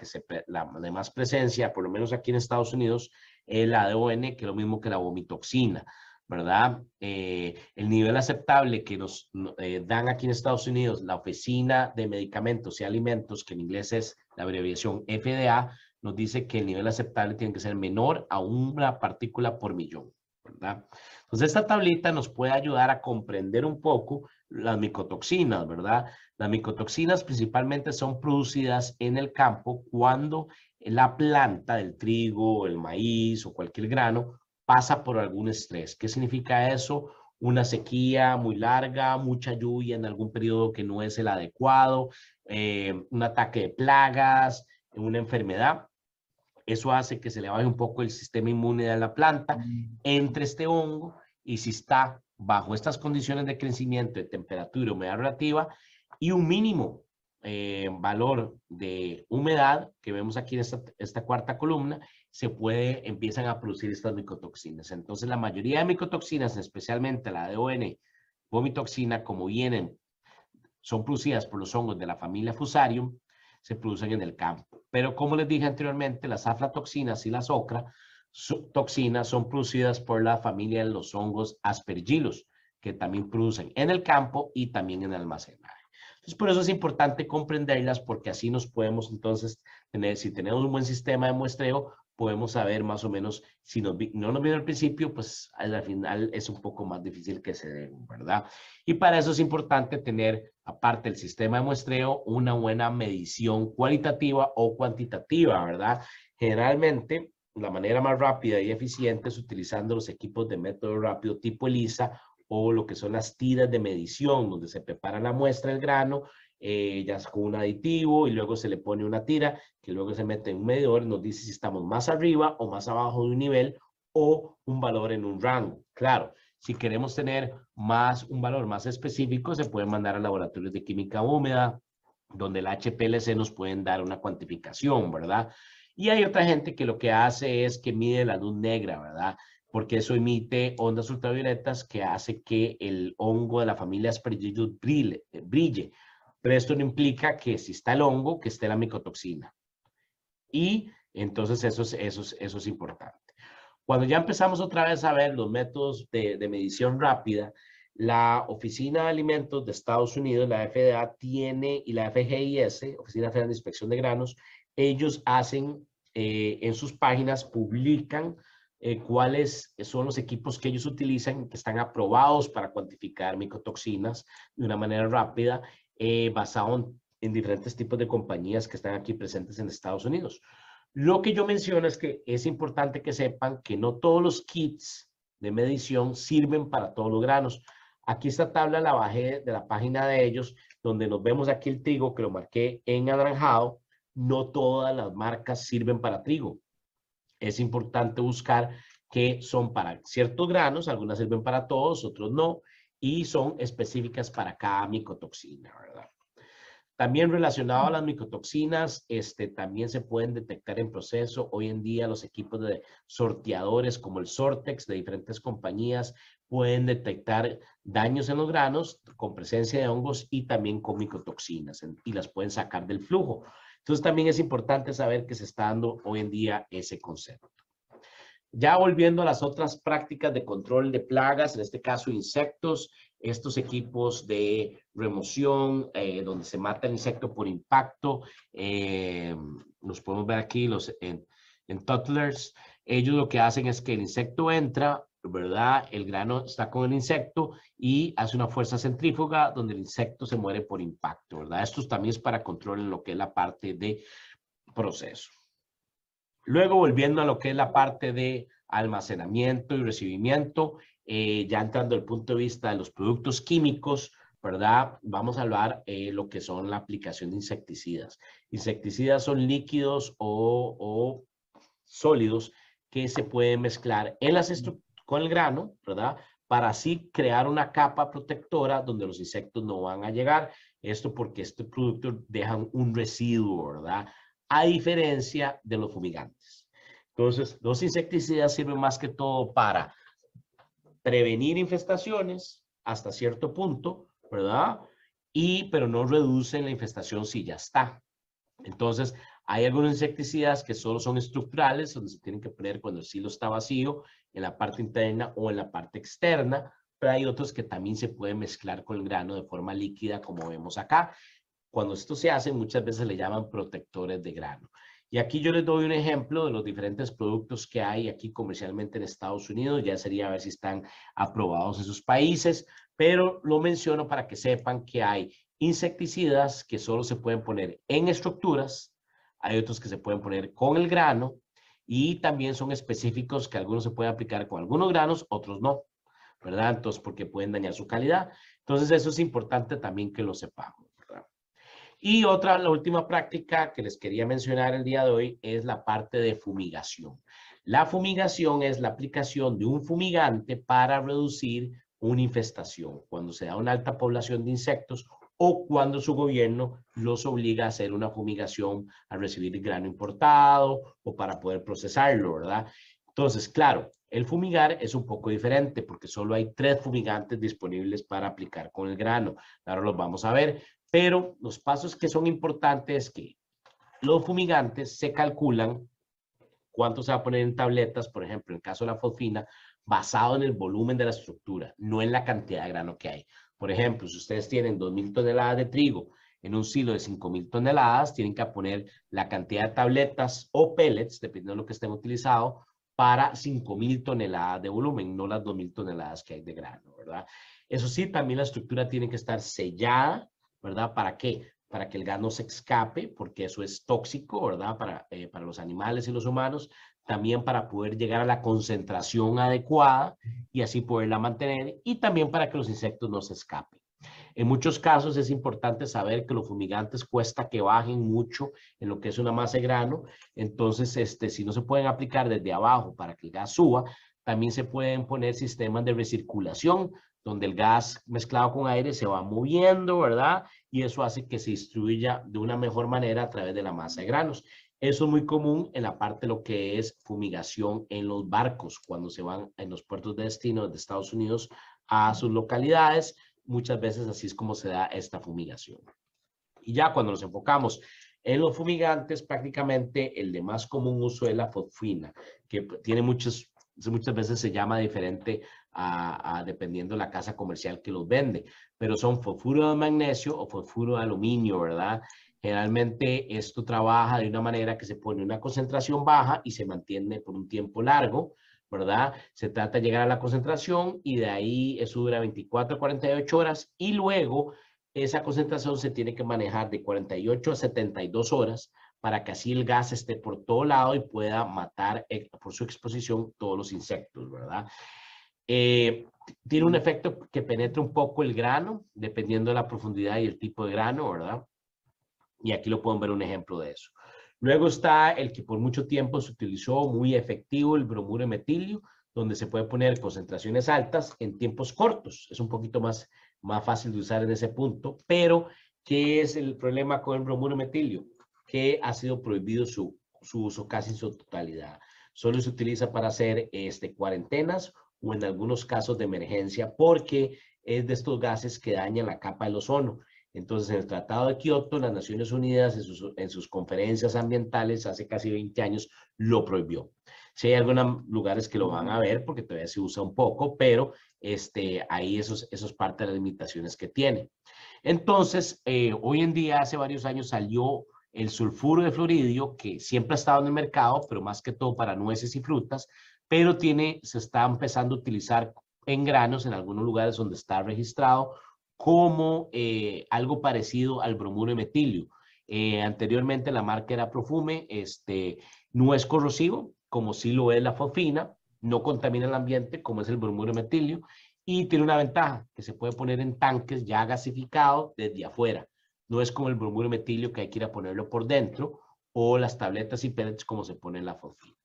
de más presencia, por lo menos aquí en Estados Unidos, es la DON, que es lo mismo que la vomitoxina, ¿verdad? El nivel aceptable que nos dan aquí en Estados Unidos la Oficina de Medicamentos y Alimentos, que en inglés es la abreviación FDA, nos dice que el nivel aceptable tiene que ser menor a una partícula por millón, ¿verdad? Entonces, esta tablita nos puede ayudar a comprender un poco las micotoxinas, ¿verdad? Las micotoxinas principalmente son producidas en el campo cuando la planta del trigo, el maíz o cualquier grano pasa por algún estrés. ¿Qué significa eso? Una sequía muy larga, mucha lluvia en algún periodo que no es el adecuado, un ataque de plagas, una enfermedad. Eso hace que se le baje un poco el sistema inmune de la planta, entre este hongo, y si está bajo estas condiciones de crecimiento, de temperatura y humedad relativa, y un mínimo valor de humedad, que vemos aquí en esta cuarta columna, empiezan a producir estas micotoxinas. Entonces, la mayoría de micotoxinas, especialmente la DON, vomitoxina, como son producidas por los hongos de la familia Fusarium, se producen en el campo. Pero como les dije anteriormente, las aflatoxinas y las toxinas son producidas por la familia de los hongos Aspergillus, que también producen en el campo y también en el almacenaje. Entonces, por eso es importante comprenderlas, porque así nos podemos entonces si tenemos un buen sistema de muestreo, podemos saber más o menos, si no nos viene al principio, pues al final es un poco más difícil que se den, ¿verdad? Y para eso es importante tener, aparte del sistema de muestreo, una buena medición cualitativa o cuantitativa, ¿verdad? Generalmente, la manera más rápida y eficiente es utilizando los equipos de método rápido tipo ELISA o lo que son las tiras de medición, donde se prepara la muestra del grano, ya con un aditivo, y luego se le pone una tira que luego se mete en un medidor y nos dice si estamos más arriba o más abajo de un nivel o un valor en un rango. Claro, si queremos tener un valor más específico, se puede mandar a laboratorios de química húmeda, donde el HPLC nos pueden dar una cuantificación, ¿verdad? Y hay otra gente que lo que hace es que mide la luz negra, ¿verdad? Porque eso emite ondas ultravioletas que hace que el hongo de la familia Aspergillus brille. Pero esto no implica que si está el hongo, que esté la micotoxina. Y entonces eso es importante. Cuando ya empezamos otra vez a ver los métodos de medición rápida, la Oficina de Alimentos de Estados Unidos, la FDA, y la FGIS, Oficina Federal de Inspección de Granos, ellos hacen en sus páginas, publican cuáles son los equipos que ellos utilizan, que están aprobados para cuantificar micotoxinas de una manera rápida, basado en diferentes tipos de compañías que están aquí presentes en Estados Unidos. Lo que yo menciono es que es importante que sepan que no todos los kits de medición sirven para todos los granos. Aquí esta tabla la bajé de la página de ellos, donde nos vemos aquí el trigo, que lo marqué en anaranjado. No todas las marcas sirven para trigo. Es importante buscar que son para ciertos granos, algunas sirven para todos, otros no, y son específicas para cada micotoxina, ¿verdad? También relacionado a las micotoxinas, también se pueden detectar en proceso. Hoy en día los equipos de sorteadores como el Sortex de diferentes compañías pueden detectar daños en los granos con presencia de hongos y también con micotoxinas y las pueden sacar del flujo. Entonces también es importante saber que se está dando hoy en día ese concepto. Ya volviendo a las otras prácticas de control de plagas, en este caso insectos, estos equipos de remoción, donde se mata el insecto por impacto, los podemos ver aquí en Tuttlers. Ellos lo que hacen es que el insecto entra, ¿verdad? El grano está con el insecto y hace una fuerza centrífuga donde el insecto se muere por impacto, ¿verdad? Esto también es para control en lo que es la parte de proceso. Luego, volviendo a lo que es la parte de almacenamiento y recibimiento, ya entrando al punto de vista de los productos químicos, ¿verdad? Vamos a hablar lo que son la aplicación de insecticidas. Insecticidas son líquidos o sólidos que se pueden mezclar en con el grano, ¿verdad? Para así crear una capa protectora donde los insectos no van a llegar. Esto porque este producto deja un residuo, ¿verdad? A diferencia de los fumigantes. Entonces, los insecticidas sirven más que todo para prevenir infestaciones hasta cierto punto, ¿verdad? Pero no reducen la infestación si ya está. Entonces, hay algunos insecticidas que solo son estructurales, donde se tienen que poner cuando el silo está vacío, en la parte interna o en la parte externa, pero hay otros que también se pueden mezclar con el grano de forma líquida, como vemos acá. Cuando esto se hace, muchas veces le llaman protectores de grano. Y aquí yo les doy un ejemplo de los diferentes productos que hay aquí comercialmente en Estados Unidos. Ya sería a ver si están aprobados en sus países, pero lo menciono para que sepan que hay insecticidas que solo se pueden poner en estructuras, hay otros que se pueden poner con el grano y también son específicos que algunos se pueden aplicar con algunos granos, otros no, ¿verdad? Entonces, porque pueden dañar su calidad. Entonces, eso es importante también que lo sepamos, ¿verdad? Y la última práctica que les quería mencionar el día de hoy es la parte de fumigación. La fumigación es la aplicación de un fumigante para reducir una infestación cuando se da una alta población de insectos o cuando su gobierno los obliga a hacer una fumigación a recibir grano importado o para poder procesarlo, ¿verdad? Entonces, claro, el fumigar es un poco diferente porque solo hay 3 fumigantes disponibles para aplicar con el grano. Ahora los vamos a ver, pero los pasos que son importantes es que los fumigantes se calculan cuánto se va a poner en tabletas, por ejemplo, en el caso de la fosfina, basado en el volumen de la estructura, no en la cantidad de grano que hay. Por ejemplo, si ustedes tienen 2.000 toneladas de trigo en un silo de 5.000 toneladas, tienen que poner la cantidad de tabletas o pellets, dependiendo de lo que estén utilizado, para 5.000 toneladas de volumen, no las 2.000 toneladas que hay de grano, ¿verdad? Eso sí, también la estructura tiene que estar sellada, ¿verdad? ¿Para qué? Para que el gas no se escape, porque eso es tóxico, ¿verdad? Para los animales y los humanos, también para poder llegar a la concentración adecuada y así poderla mantener, y también para que los insectos no se escapen. En muchos casos es importante saber que los fumigantes cuesta que bajen mucho en lo que es una masa de grano, entonces si no se pueden aplicar desde abajo para que el gas suba, también se pueden poner sistemas de recirculación, donde el gas mezclado con aire se va moviendo, ¿verdad? Y eso hace que se distribuya de una mejor manera a través de la masa de granos. Eso es muy común en la parte de lo que es fumigación en los barcos, cuando se van en los puertos de destino de Estados Unidos a sus localidades. Muchas veces así es como se da esta fumigación. Y ya cuando nos enfocamos en los fumigantes, prácticamente el de más común uso es la fosfina, que tiene muchas veces se llama diferente dependiendo de la casa comercial que los vende, pero son fosfuro de magnesio o fosfuro de aluminio, ¿verdad? Generalmente esto trabaja de una manera que se pone una concentración baja y se mantiene por un tiempo largo, ¿verdad? Se trata de llegar a la concentración y de ahí eso dura 24 a 48 horas y luego esa concentración se tiene que manejar de 48 a 72 horas para que así el gas esté por todo lado y pueda matar por su exposición todos los insectos, ¿verdad? Tiene un efecto que penetra un poco el grano, dependiendo de la profundidad y el tipo de grano, ¿verdad? Y aquí lo pueden ver un ejemplo de eso. Luego está el que por mucho tiempo se utilizó muy efectivo, el bromuro de metilio, donde se puede poner concentraciones altas en tiempos cortos. Es un poquito más fácil de usar en ese punto, pero ¿qué es el problema con el bromuro de metilio? Que ha sido prohibido su uso casi en su totalidad. Solo se utiliza para hacer cuarentenas o en algunos casos de emergencia porque es de estos gases que dañan la capa del ozono. Entonces, en el Tratado de Kioto, las Naciones Unidas, en sus conferencias ambientales, hace casi 20 años, lo prohibió. Sí hay algunos lugares que lo van a ver porque todavía se usa un poco, pero ahí eso es parte de las limitaciones que tiene. Entonces, hoy en día, hace varios años, salió el sulfuro de fluoridio, que siempre ha estado en el mercado, pero más que todo para nueces y frutas, pero se está empezando a utilizar en granos en algunos lugares donde está registrado como algo parecido al bromuro de metilio. Anteriormente la marca era Profume, no es corrosivo, como sí lo es la fosfina, no contamina el ambiente, como es el bromuro de metilio, y tiene una ventaja, que se puede poner en tanques ya gasificados desde afuera. No es como el bromuro metilio que hay que ir a ponerlo por dentro, o las tabletas y pellets como se pone en la fosfina.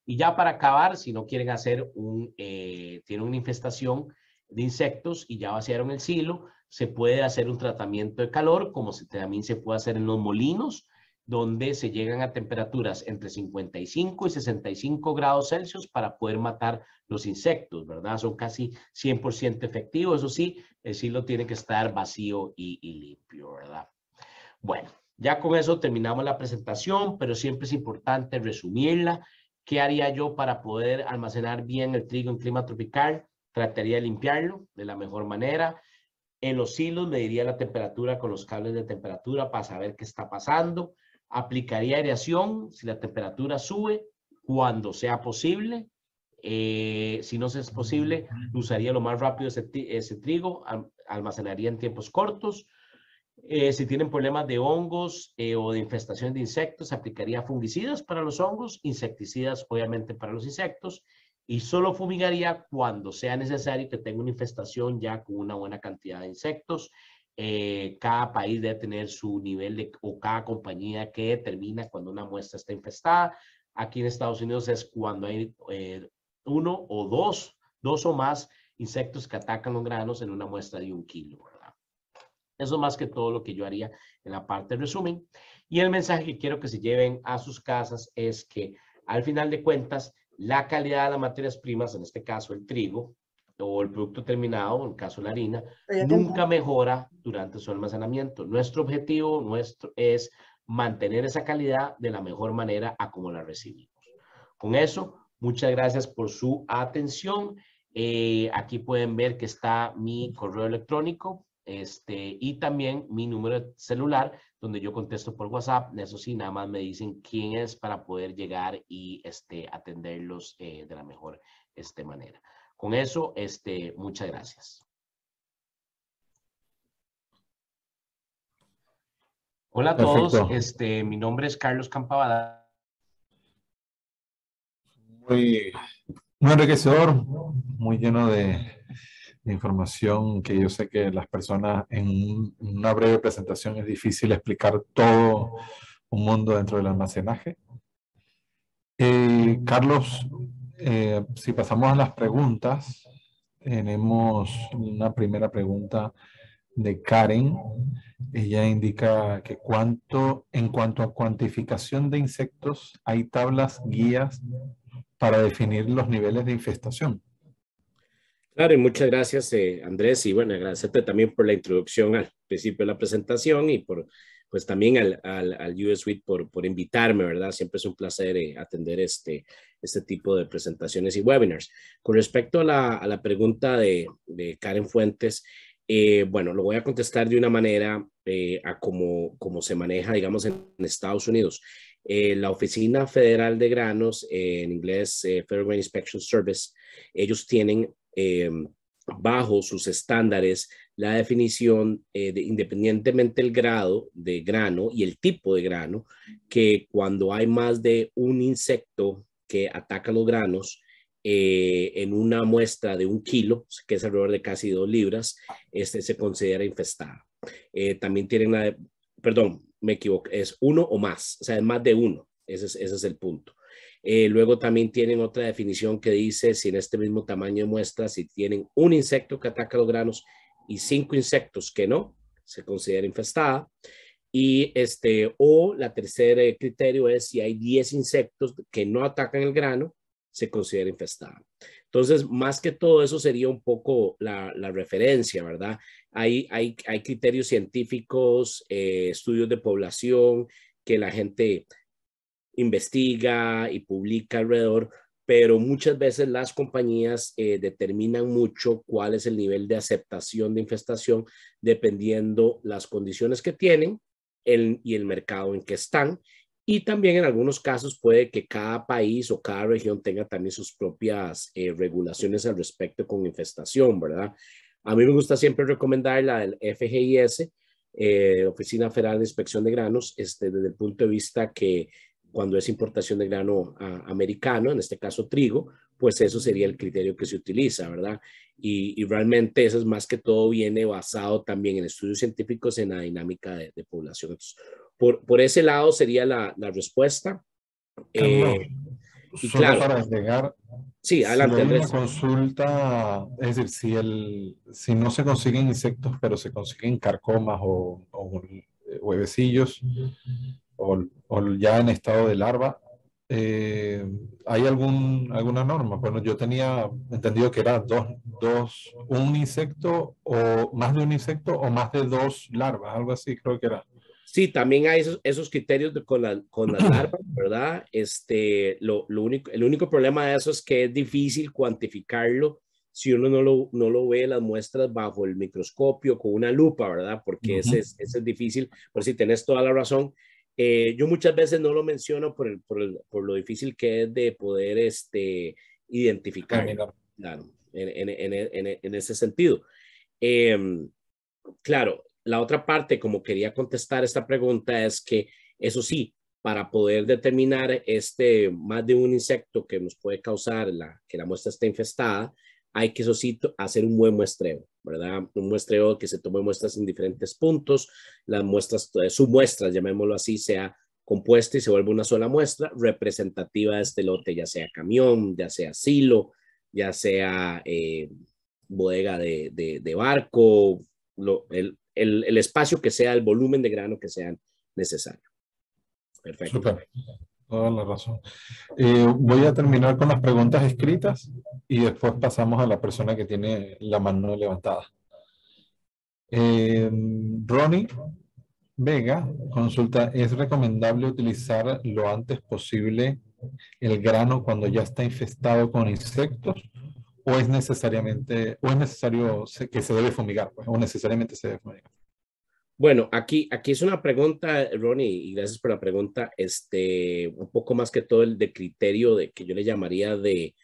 Y ya para acabar, si no quieren hacer tienen una infestación de insectos y ya vaciaron el silo, se puede hacer un tratamiento de calor, como también se puede hacer en los molinos, donde se llegan a temperaturas entre 55 y 65 grados Celsius para poder matar los insectos, ¿verdad? Son casi 100% efectivos. Eso sí, el silo tiene que estar vacío y limpio, ¿verdad? Bueno, ya con eso terminamos la presentación, pero siempre es importante resumirla. ¿Qué haría yo para poder almacenar bien el trigo en clima tropical? Trataría de limpiarlo de la mejor manera. En los silos mediría la temperatura con los cables de temperatura para saber qué está pasando. Aplicaría aireación si la temperatura sube cuando sea posible. Si no es posible, usaría lo más rápido ese trigo, almacenaría en tiempos cortos. Si tienen problemas de hongos o de infestación de insectos, aplicaría fungicidas para los hongos, insecticidas obviamente para los insectos, y solo fumigaría cuando sea necesario que tenga una infestación ya con una buena cantidad de insectos. Cada país debe tener su nivel o cada compañía que determina cuando una muestra está infestada. Aquí en Estados Unidos es cuando hay uno o dos o más insectos que atacan los granos en una muestra de 1 kilo. Eso más que todo lo que yo haría en la parte de resumen. Y el mensaje que quiero que se lleven a sus casas es que al final de cuentas, la calidad de las materias primas, en este caso el trigo o el producto terminado, en el caso la harina, nunca mejora durante su almacenamiento. Nuestro objetivo es mantener esa calidad de la mejor manera a como la recibimos. Con eso, muchas gracias por su atención. Aquí pueden ver que está mi correo electrónico. Y también mi número de celular, donde yo contesto por WhatsApp. Eso sí, nada más me dicen quién es para poder llegar y atenderlos de la mejor manera. Con eso, muchas gracias. Hola a todos, mi nombre es Carlos Campabada. Muy enriquecedor, muy lleno de información que yo sé que las personas en una breve presentación es difícil explicar todo un mundo dentro del almacenaje. Carlos, si pasamos a las preguntas, tenemos una primera pregunta de Karen. Ella indica que en cuanto a cuantificación de insectos, hay tablas, guías para definir los niveles de infestación. Claro, y muchas gracias, Andrés, y bueno, agradecerte también por la introducción al principio de la presentación y por, pues también al US Suite por invitarme, ¿verdad? Siempre es un placer atender este tipo de presentaciones y webinars. Con respecto a la pregunta de Karen Fuentes, bueno, lo voy a contestar de una manera a cómo se maneja, digamos, en Estados Unidos. La Oficina Federal de Granos, en inglés Federal Grain Inspection Service, ellos tienen bajo sus estándares la definición independientemente del grado de grano y el tipo de grano, que cuando hay más de un insecto que ataca los granos en una muestra de 1 kilo, que es alrededor de casi 2 libras, se considera infestada. También tienen perdón, me equivoco, es 1 o más, o sea, es más de 1, ese es el punto. Luego también tienen otra definición que dice si en este mismo tamaño de muestra, si tienen un insecto que ataca los granos y 5 insectos que no, se considera infestada. Y o la tercera criterio es si hay 10 insectos que no atacan el grano, se considera infestada. Entonces, más que todo eso sería un poco la referencia, ¿verdad? Hay criterios científicos, estudios de población que la gente investiga y publica alrededor, pero muchas veces las compañías determinan mucho cuál es el nivel de aceptación de infestación dependiendo las condiciones que tienen y el mercado en que están. Y también en algunos casos puede que cada país o cada región tenga también sus propias regulaciones al respecto con infestación, ¿verdad? A mí me gusta siempre recomendar la del FGIS, Oficina Federal de Inspección de Granos, desde el punto de vista que cuando es importación de grano americano, en este caso trigo, pues eso sería el criterio que se utiliza, ¿verdad? Y realmente eso es más que todo viene basado también en estudios científicos en la dinámica de población. Entonces, por ese lado sería la respuesta. Carlos, Y solo claro, para agregar, sí, si adelante, hay una Andrés. consulta, es decir, si no se consiguen insectos, pero se consiguen carcomas o huevecillos, o ya en estado de larva, ¿hay alguna norma? Bueno, yo tenía entendido que era un insecto o más de un insecto o más de dos larvas, algo así creo que era. Sí, también hay esos criterios con las larvas, ¿verdad? El único problema de eso es que es difícil cuantificarlo si uno no lo ve las muestras bajo el microscopio con una lupa, ¿verdad? Porque ese es difícil, por si tenés toda la razón. Yo muchas veces no lo menciono por lo difícil que es de poder identificarlo, claro, en ese sentido. Claro, la otra parte, como quería contestar esta pregunta, es que eso sí, para poder determinar más de un insecto que nos puede causar que la muestra esté infestada, hay que, eso sí, hacer un buen muestreo, ¿verdad? Un muestreo que se tome muestras en diferentes puntos, las muestras, submuestras, llamémoslo así, sea compuesta y se vuelve una sola muestra representativa de este lote, ya sea camión, ya sea silo, ya sea bodega de barco, el espacio que sea, el volumen de grano que sea necesario. Perfecto. Súper, toda la razón. Voy a terminar con las preguntas escritas y después pasamos a la persona que tiene la mano levantada. Ronnie Vega consulta, ¿es recomendable utilizar lo antes posible el grano cuando ya está infestado con insectos? ¿O es necesario que se debe fumigar? Pues, o necesariamente se debe fumigar. Bueno, aquí es una pregunta, Ronnie, y gracias por la pregunta, un poco más que todo el de criterio de que yo le llamaría de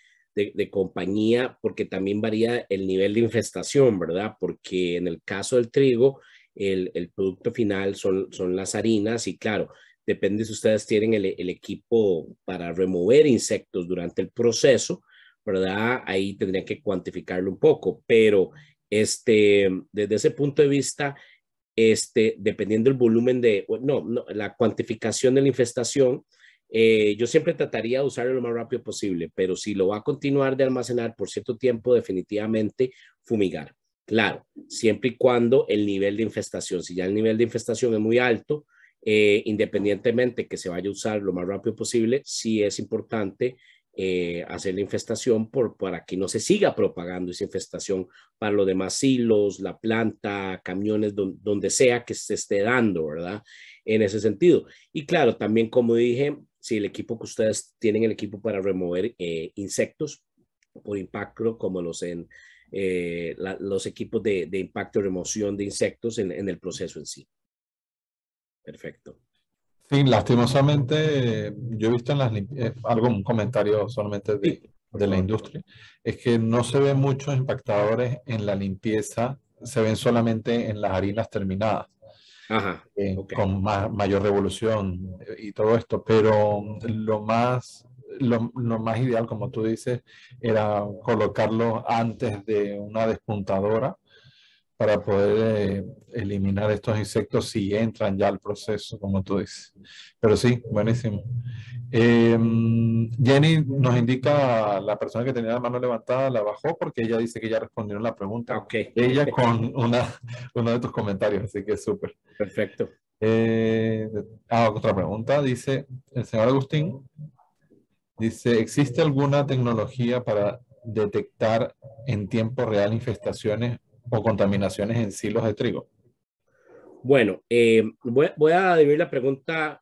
compañía, porque también varía el nivel de infestación, ¿verdad? Porque en el caso del trigo, el producto final son las harinas y claro, depende si ustedes tienen el equipo para remover insectos durante el proceso, ¿verdad? Ahí tendrían que cuantificarlo un poco, pero desde ese punto de vista, dependiendo del volumen la cuantificación de la infestación, yo siempre trataría de usarlo lo más rápido posible, pero si lo va a continuar de almacenar por cierto tiempo, definitivamente fumigar. Claro, siempre y cuando el nivel de infestación, si ya el nivel de infestación es muy alto, independientemente que se vaya a usar lo más rápido posible, sí es importante hacer la infestación para que no se siga propagando esa infestación para los demás silos, la planta, camiones, donde sea que se esté dando, ¿verdad? En ese sentido. Y claro, también como dije, si el equipo que ustedes tienen, el equipo para remover insectos por impacto, como los equipos de impacto y remoción de insectos en el proceso en sí. Perfecto. Sí, lastimosamente, yo he visto un comentario solamente Sí, de la industria, es que no se ven muchos impactadores en la limpieza, se ven solamente en las harinas terminadas, Ajá, ok. con mayor revolución y todo esto, pero lo más ideal, como tú dices, era colocarlo antes de una despuntadora para poder eliminar estos insectos si entran ya al proceso, como tú dices. Pero sí, buenísimo. Jenny nos indica, la persona que tenía la mano levantada la bajó porque ella dice que ya respondieron la pregunta. Ok. Ella con uno de tus comentarios, así que súper. Perfecto. Otra pregunta, dice el señor Agustín, dice, ¿existe alguna tecnología para detectar en tiempo real infestaciones o contaminaciones en silos de trigo? Bueno, voy a dividir la pregunta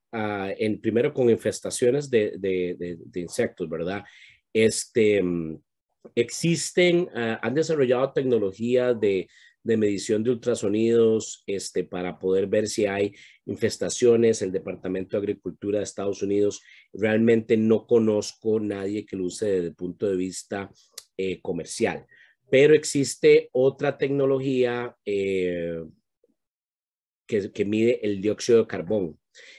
primero con infestaciones de insectos, ¿verdad? Existen, han desarrollado tecnologías de medición de ultrasonidos para poder ver si hay infestaciones. El Departamento de Agricultura de Estados Unidos, realmente no conozco nadie que lo use desde el punto de vista comercial, pero existe otra tecnología que mide el dióxido de carbono.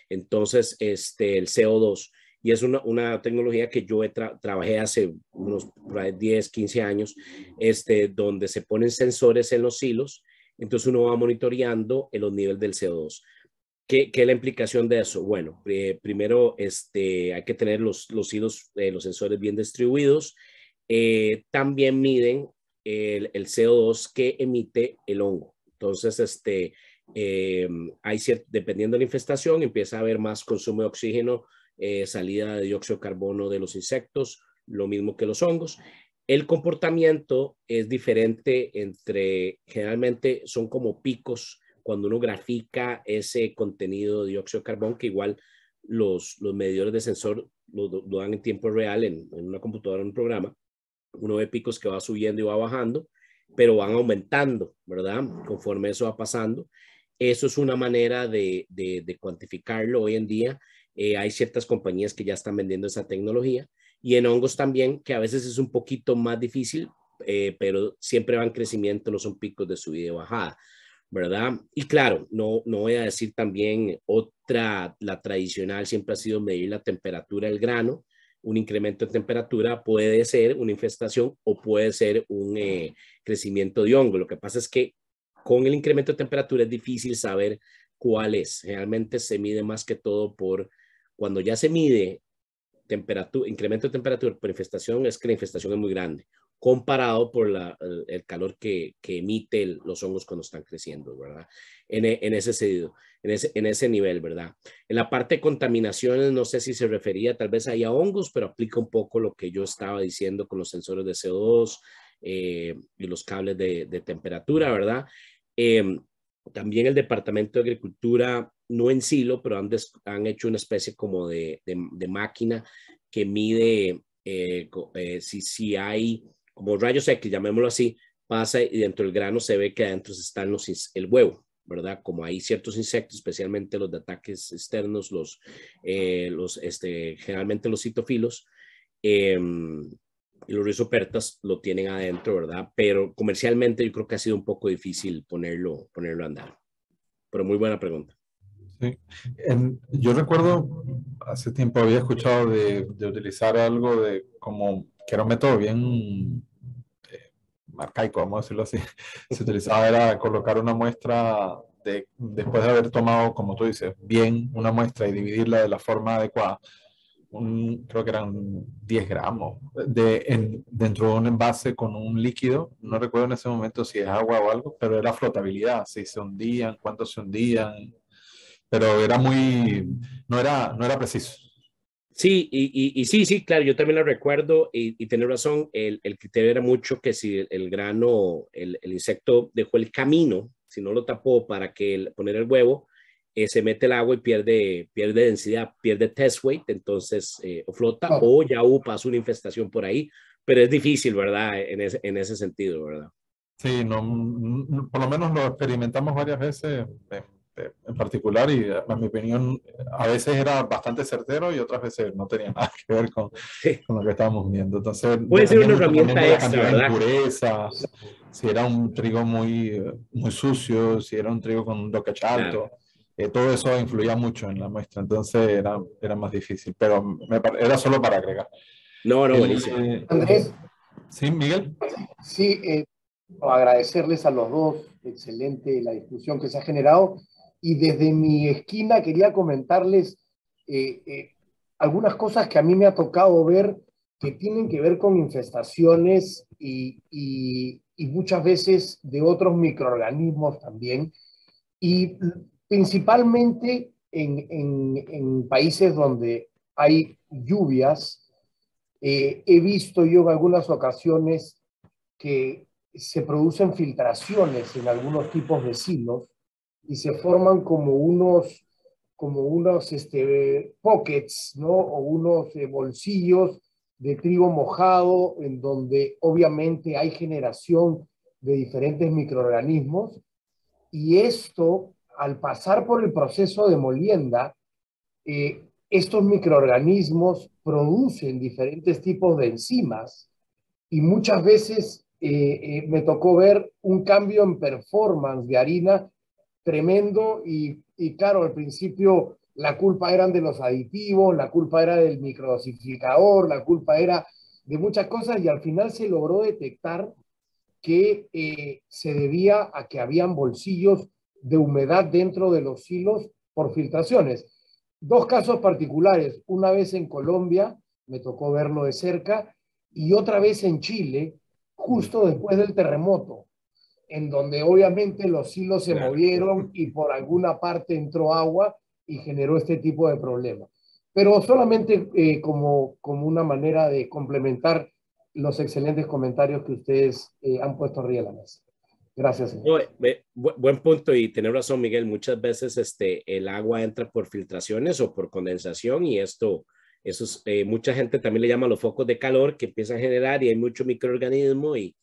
Entonces, el CO2, y es una tecnología que yo trabajé hace unos 10, 15 años, donde se ponen sensores en los silos, entonces uno va monitoreando los niveles del CO2. ¿Qué es la implicación de eso? Bueno, primero hay que tener los hilos, los sensores bien distribuidos. También miden el CO2 que emite el hongo. Entonces, dependiendo de la infestación, empieza a haber más consumo de oxígeno, salida de dióxido de carbono de los insectos, lo mismo que los hongos. El comportamiento es diferente generalmente son como picos cuando uno grafica ese contenido de dióxido de carbono, que igual los medidores de sensor lo dan en tiempo real en una computadora, en un programa. Uno ve picos que va subiendo y va bajando, pero van aumentando, ¿verdad? Conforme eso va pasando. Eso es una manera de cuantificarlo hoy en día. Hay ciertas compañías que ya están vendiendo esa tecnología. Y en hongos también, que a veces es un poquito más difícil, pero siempre va en crecimiento, no son picos de subida y bajada, ¿verdad? Y claro, no voy a decir también la tradicional siempre ha sido medir la temperatura del grano. Un incremento de temperatura puede ser una infestación o puede ser un crecimiento de hongo. Lo que pasa es que con el incremento de temperatura es difícil saber cuál es. Realmente se mide más que todo cuando ya se mide incremento de temperatura por infestación, es que la infestación es muy grande, comparado por el calor que emite los hongos cuando están creciendo, ¿verdad? En ese nivel, ¿verdad? En la parte de contaminaciones, no sé si se refería tal vez ahí a hongos, pero aplica un poco lo que yo estaba diciendo con los sensores de CO2 y los cables de temperatura, ¿verdad? También el Departamento de Agricultura, no en silo, pero han hecho una especie como de máquina que mide si hay como rayos X, llamémoslo así, pasa y dentro del grano se ve que adentro están el huevo, ¿verdad? Como hay ciertos insectos, especialmente los de ataques externos, generalmente los citofilos, y los rizopertas lo tienen adentro, ¿verdad? Pero comercialmente yo creo que ha sido un poco difícil ponerlo a andar. Pero muy buena pregunta. Sí. Yo recuerdo, hace tiempo había escuchado de utilizar algo como que era un método bien arcaico, vamos a decirlo así. Se utilizaba era colocar una muestra después de haber tomado, como tú dices, bien una muestra y dividirla de la forma adecuada. Creo que eran 10 gramos dentro de un envase con un líquido. No recuerdo en ese momento si es agua o algo, pero era flotabilidad, si se hundían, cuánto se hundían, pero no era preciso. Sí, y sí, claro, yo también lo recuerdo y tenés razón, el criterio era mucho que si el grano, el insecto dejó el camino, si no lo tapó para poner el huevo, se mete el agua y pierde densidad, pierde test weight, entonces o flota o ya pasa una infestación por ahí, pero es difícil, ¿verdad? En ese sentido, ¿verdad? Sí, por lo menos lo experimentamos varias veces en particular y en mi opinión a veces era bastante certero y otras veces no tenía nada que ver con lo que estábamos viendo. Entonces puede ser una mucho también herramienta de la extra, cantidad de ¿verdad? impureza, si era un trigo muy sucio, si era un trigo con un pH alto. Claro. Todo eso influía mucho en la muestra, entonces era más difícil, pero era solo para agregar. No, buenísimo. Andrés. Sí, Miguel. Sí, agradecerles a los dos, excelente la discusión que se ha generado. Y desde mi esquina quería comentarles algunas cosas que a mí me ha tocado ver que tienen que ver con infestaciones y muchas veces de otros microorganismos también. Y principalmente en países donde hay lluvias, he visto yo en algunas ocasiones que se producen filtraciones en algunos tipos de silos y se forman como unos pockets, ¿no? O unos bolsillos de trigo mojado en donde obviamente hay generación de diferentes microorganismos y esto, al pasar por el proceso de molienda, estos microorganismos producen diferentes tipos de enzimas y muchas veces me tocó ver un cambio en performance de harina tremendo y claro, al principio la culpa eran de los aditivos, la culpa era del microdosificador, la culpa era de muchas cosas y al final se logró detectar que se debía a que habían bolsillos de humedad dentro de los silos por filtraciones. Dos casos particulares, una vez en Colombia, me tocó verlo de cerca, y otra vez en Chile, justo después del terremoto, en donde obviamente los silos se movieron y por alguna parte entró agua y generó este tipo de problemas. Pero solamente como una manera de complementar los excelentes comentarios que ustedes han puesto arriba de la mesa. Gracias, señor. Buen punto y tener razón, Miguel. Muchas veces el agua entra por filtraciones o por condensación y eso es, mucha gente también le llama los focos de calor que empiezan a generar y hay mucho microorganismo y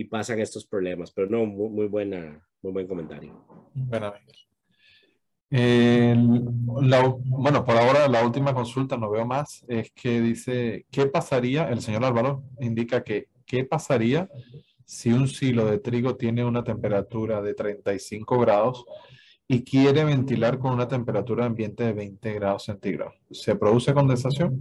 pasan estos problemas. Pero no, muy buen comentario. Bueno, bueno, por ahora la última consulta, no veo más, es que dice, ¿qué pasaría? El señor Álvaro indica que, ¿qué pasaría si un silo de trigo tiene una temperatura de 35 grados y quiere ventilar con una temperatura ambiente de 20 grados centígrados? ¿Se produce condensación?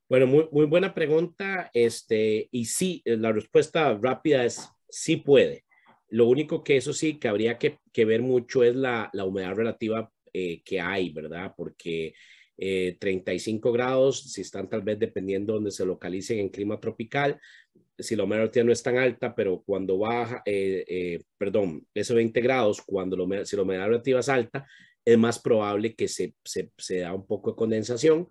Bueno, muy buena pregunta. Y sí, la respuesta rápida es sí puede. Lo único que eso sí que habría que ver mucho es la humedad relativa que hay, ¿verdad? Porque 35 grados, si están tal vez dependiendo donde se localicen en clima tropical, si la humedad relativa no es tan alta, pero cuando baja, perdón, esos 20 grados, si la humedad relativa es alta, es más probable que se da un poco de condensación,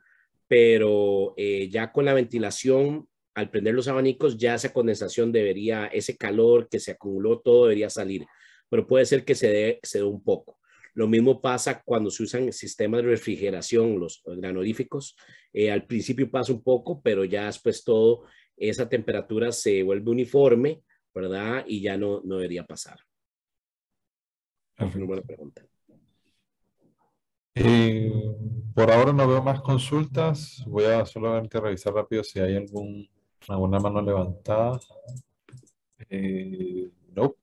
pero ya con la ventilación, al prender los abanicos, ya esa condensación debería, ese calor que se acumuló, todo debería salir, pero puede ser que se dé un poco. Lo mismo pasa cuando se usan sistemas de refrigeración, los granoríficos. Al principio pasa un poco, pero ya después todo, esa temperatura se vuelve uniforme, ¿verdad? Y ya no debería pasar. Muy buena pregunta. Por ahora no veo más consultas. Voy a solamente revisar rápido si hay alguna mano levantada. No.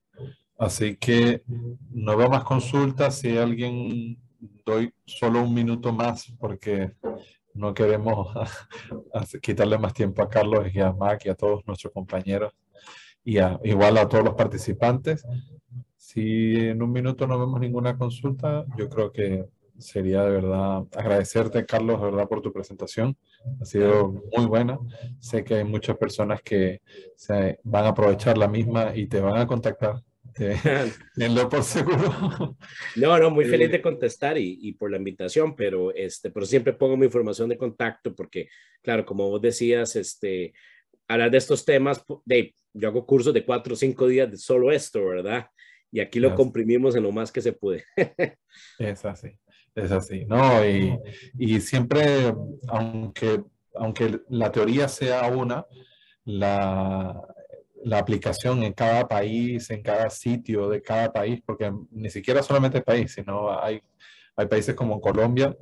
Así que no veo más consultas. Si alguien, doy solo un minuto más porque no queremos quitarle más tiempo a Carlos y a Mac y a todos nuestros compañeros y igual a todos los participantes. Si en un minuto no vemos ninguna consulta, yo creo que sería de verdad agradecerte, Carlos, de verdad por tu presentación. Ha sido muy buena. Sé que hay muchas personas que se van a aprovechar la misma y te van a contactar. Tenlo por seguro. No, muy feliz de contestar y por la invitación, pero siempre pongo mi información de contacto porque, claro, como vos decías, hablar de estos temas, yo hago cursos de 4 o 5 días de solo esto, ¿verdad? Y aquí lo comprimimos en lo más que se puede. Es así, ¿no? Y siempre, aunque la teoría sea una, la aplicación en cada país, en cada sitio de cada país, porque ni siquiera solamente el país, sino hay países como Colombia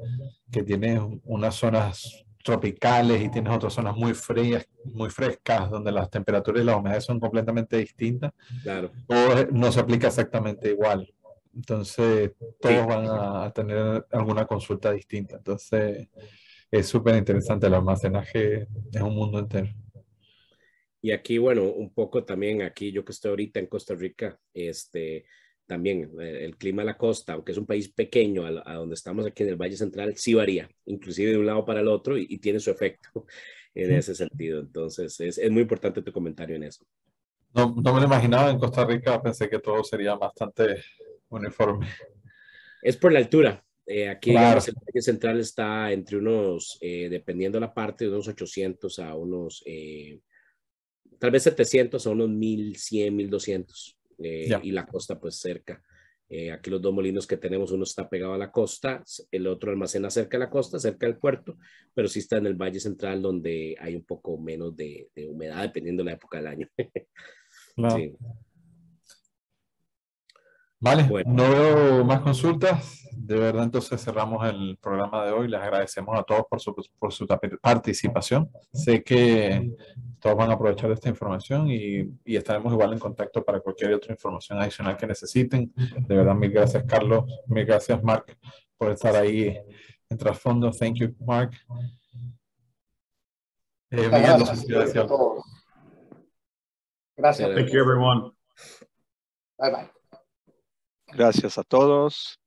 que tienen unas zonas tropicales y tienes otras zonas muy frescas, donde las temperaturas y la humedad son completamente distintas. Claro. O no se aplica exactamente igual. Entonces, todos van a tener alguna consulta distinta. Entonces, es súper interesante. El almacenaje es un mundo entero. Y aquí, bueno, un poco también aquí, yo que estoy ahorita en Costa Rica, también el clima de la costa, aunque es un país pequeño a donde estamos aquí en el Valle Central, sí varía, inclusive de un lado para el otro y tiene su efecto en ese sentido. Entonces, es muy importante tu comentario en eso. No me lo imaginaba en Costa Rica, pensé que todo sería bastante uniforme. Es por la altura. Aquí, claro, digamos, el Valle Central está entre unos, dependiendo de la parte, de unos 800 a unos, tal vez 700 a unos 1100, 1200. Y la costa, pues cerca. Aquí los dos molinos que tenemos, uno está pegado a la costa, el otro almacena cerca de la costa, cerca del puerto, pero sí está en el Valle Central donde hay un poco menos de humedad, dependiendo de la época del año. claro. Sí. Vale, Bueno. no veo más consultas. De verdad, entonces cerramos el programa de hoy. Les agradecemos a todos por su participación. Sé que todos van a aprovechar esta información y estaremos igual en contacto para cualquier otra información adicional que necesiten. De verdad, mil gracias, Carlos. Mil gracias, Marc, por estar ahí en trasfondo. Thank you, Mark. Miguel, Gracias, no sé si quieres decir a algo. todos. Gracias. Thank you, everyone. Bye bye. Gracias a todos.